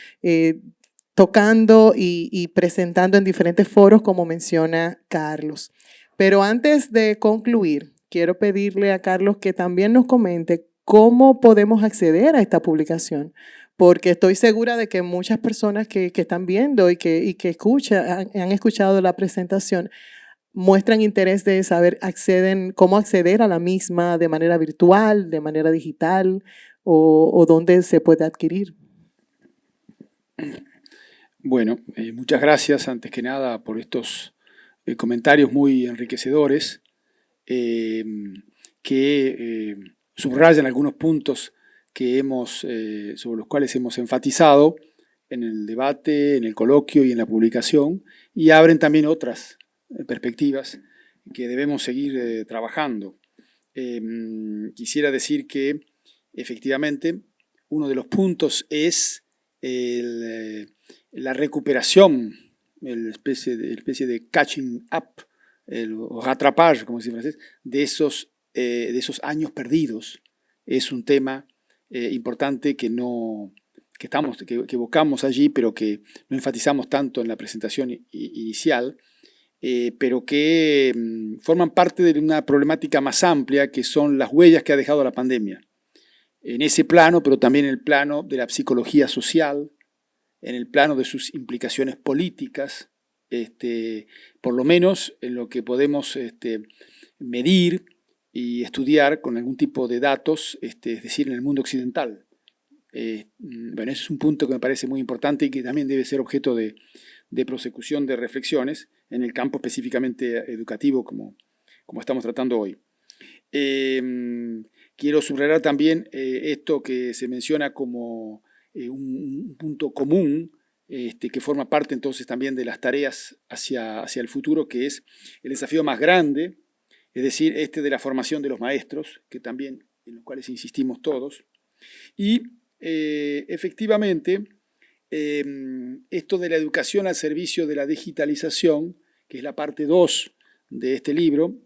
tocando y presentando en diferentes foros, como menciona Carlos. Pero antes de concluir, quiero pedirle a Carlos que también nos comente cómo podemos acceder a esta publicación, porque estoy segura de que muchas personas que están viendo y que escuchan, han escuchado la presentación, muestran interés de saber cómo acceder a la misma de manera virtual, de manera digital o dónde se puede adquirir. Bueno, muchas gracias antes que nada por estos comentarios muy enriquecedores que subrayan algunos puntos que sobre los cuales hemos enfatizado en el debate, en el coloquio y en la publicación, y abren también otras perspectivas que debemos seguir trabajando. Quisiera decir que efectivamente uno de los puntos es la recuperación, la especie de catching up, o rattrapage, como se dice en francés, de esos años perdidos. Es un tema importante que evocamos allí, pero que no enfatizamos tanto en la presentación inicial, pero que forman parte de una problemática más amplia, que son las huellas que ha dejado la pandemia. En ese plano, pero también en el plano de la psicología social, en el plano de sus implicaciones políticas, por lo menos en lo que podemos medir y estudiar con algún tipo de datos, es decir, en el mundo occidental. Bueno, ese es un punto que me parece muy importante y que también debe ser objeto de prosecución de reflexiones en el campo específicamente educativo, como estamos tratando hoy. Quiero subrayar también esto que se menciona como un punto común, que forma parte entonces también de las tareas hacia el futuro, que es el desafío más grande, es decir, de la formación de los maestros, que también en los cuales insistimos todos. Y efectivamente, esto de la educación al servicio de la digitalización, que es la parte 2 de este libro,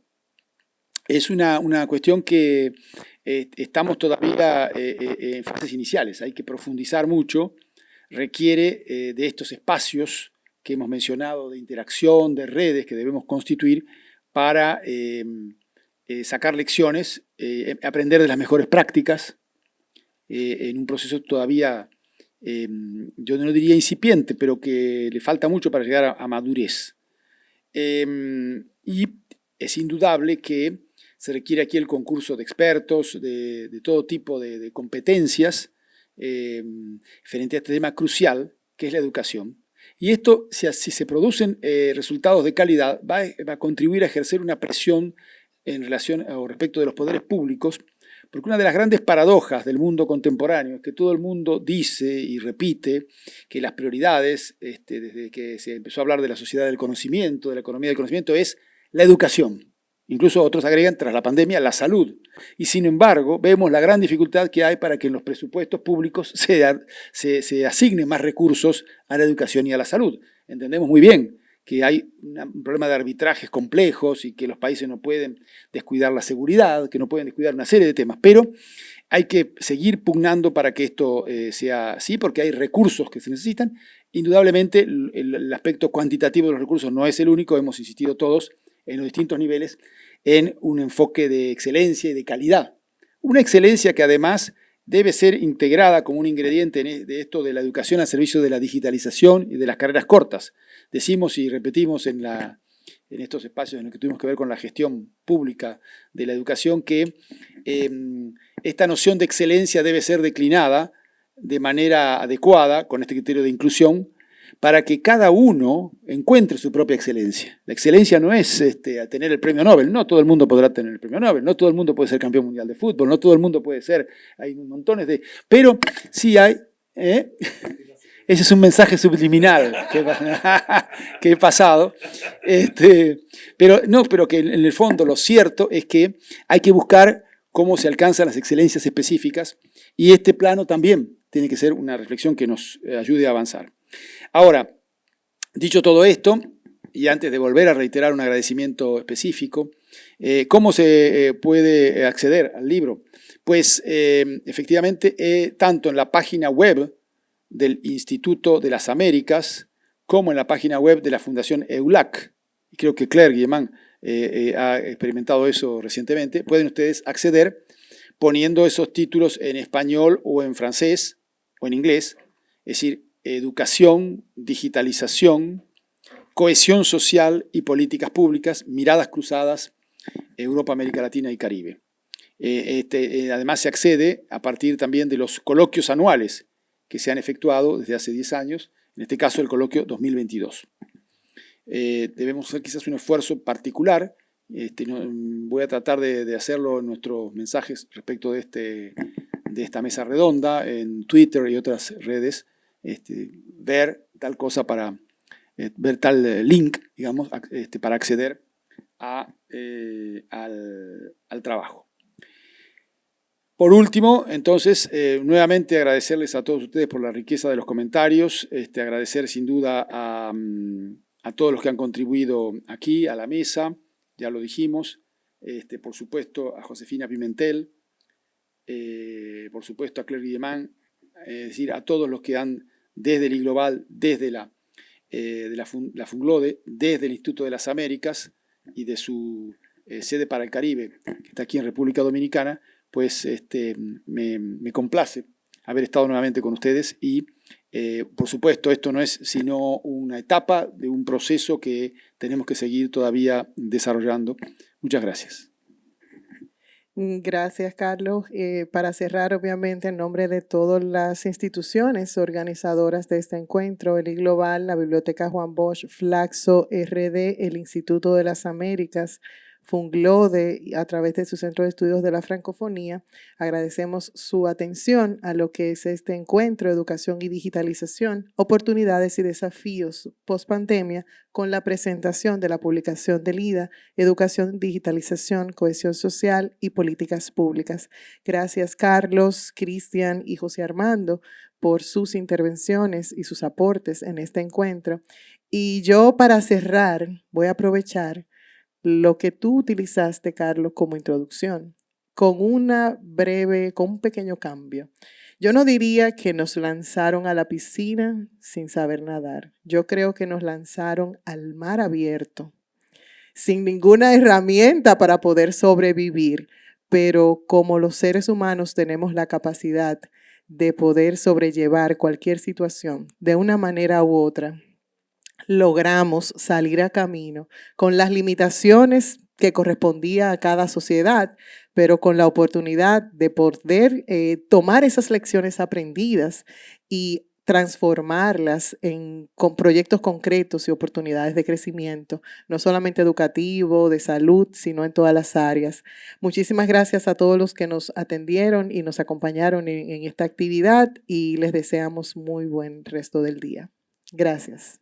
es una cuestión que estamos todavía en fases iniciales. Hay que profundizar mucho, requiere de estos espacios que hemos mencionado de interacción, de redes que debemos constituir para sacar lecciones, aprender de las mejores prácticas en un proceso todavía, yo no diría incipiente, pero que le falta mucho para llegar a madurez. Y es indudable que se requiere aquí el concurso de expertos de todo tipo de competencias frente a este tema crucial que es la educación. Y esto, si se producen resultados de calidad, va a contribuir a ejercer una presión en relación o respecto de los poderes públicos, porque una de las grandes paradojas del mundo contemporáneo es que todo el mundo dice y repite que las prioridades, desde que se empezó a hablar de la sociedad del conocimiento, de la economía del conocimiento, es la educación. Incluso otros agregan, tras la pandemia, la salud. Y sin embargo, vemos la gran dificultad que hay para que en los presupuestos públicos se asignen más recursos a la educación y a la salud. Entendemos muy bien que hay un problema de arbitrajes complejos y que los países no pueden descuidar la seguridad, que no pueden descuidar una serie de temas, pero hay que seguir pugnando para que esto sea así, porque hay recursos que se necesitan. Indudablemente, el aspecto cuantitativo de los recursos no es el único, hemos insistido todos en los distintos niveles en un enfoque de excelencia y de calidad. Una excelencia que además debe ser integrada como un ingrediente de esto de la educación al servicio de la digitalización y de las carreras cortas. Decimos y repetimos en estos espacios en los que tuvimos que ver con la gestión pública de la educación que esta noción de excelencia debe ser declinada de manera adecuada con este criterio de inclusión para que cada uno encuentre su propia excelencia. La excelencia no es tener el premio Nobel, no todo el mundo podrá tener el premio Nobel, no todo el mundo puede ser campeón mundial de fútbol, no todo el mundo puede ser, hay montones de... Pero sí hay... Ese es un mensaje subliminal que he pasado. Pero que en el fondo lo cierto es que hay que buscar cómo se alcanzan las excelencias específicas y este plano también tiene que ser una reflexión que nos ayude a avanzar. Ahora, dicho todo esto, y antes de volver a reiterar un agradecimiento específico, ¿cómo se puede acceder al libro? Pues efectivamente, tanto en la página web del Instituto de las Américas como en la página web de la Fundación EULAC, y creo que Claire Guillemán ha experimentado eso recientemente, pueden ustedes acceder poniendo esos títulos en español o en francés o en inglés, es decir, educación, digitalización, cohesión social y políticas públicas, miradas cruzadas, Europa, América Latina y Caribe. Además se accede a partir también de los coloquios anuales que se han efectuado desde hace 10 años, en este caso el coloquio 2022. Debemos hacer quizás un esfuerzo particular, voy a tratar de hacerlo en nuestros mensajes respecto de esta mesa redonda, en Twitter y otras redes, ver tal cosa ver tal link, digamos, para acceder al trabajo. Por último, entonces, nuevamente agradecerles a todos ustedes por la riqueza de los comentarios, agradecer sin duda a todos los que han contribuido aquí, a la mesa, ya lo dijimos, por supuesto a Josefina Pimentel, por supuesto a Claire Guillemán, es decir, a todos los que han, desde el IGlobal, desde la FUNGLODE, desde el Instituto de las Américas y de su sede para el Caribe, que está aquí en República Dominicana, pues me complace haber estado nuevamente con ustedes y, por supuesto, esto no es sino una etapa de un proceso que tenemos que seguir todavía desarrollando. Muchas gracias. Gracias, Carlos. Para cerrar, obviamente, en nombre de todas las instituciones organizadoras de este encuentro, el IGlobal, la Biblioteca Juan Bosch, Flaxo, RD, el Instituto de las Américas, FUNGLODE, a través de su Centro de Estudios de la Francofonía, agradecemos su atención a lo que es este encuentro, educación y digitalización, oportunidades y desafíos post-pandemia, con la presentación de la publicación del IDA, Educación, Digitalización, Cohesión Social y Políticas Públicas. Gracias, Carlos, Cristian y José Armando, por sus intervenciones y sus aportes en este encuentro. Y yo, para cerrar, voy a aprovechar lo que tú utilizaste, Carlos, como introducción, con un pequeño cambio. Yo no diría que nos lanzaron a la piscina sin saber nadar. Yo creo que nos lanzaron al mar abierto, sin ninguna herramienta para poder sobrevivir, pero como los seres humanos tenemos la capacidad de poder sobrellevar cualquier situación de una manera u otra, logramos salir a camino con las limitaciones que correspondía a cada sociedad, pero con la oportunidad de poder tomar esas lecciones aprendidas y transformarlas con proyectos concretos y oportunidades de crecimiento, no solamente educativo, de salud, sino en todas las áreas. Muchísimas gracias a todos los que nos atendieron y nos acompañaron en esta actividad y les deseamos muy buen resto del día. Gracias.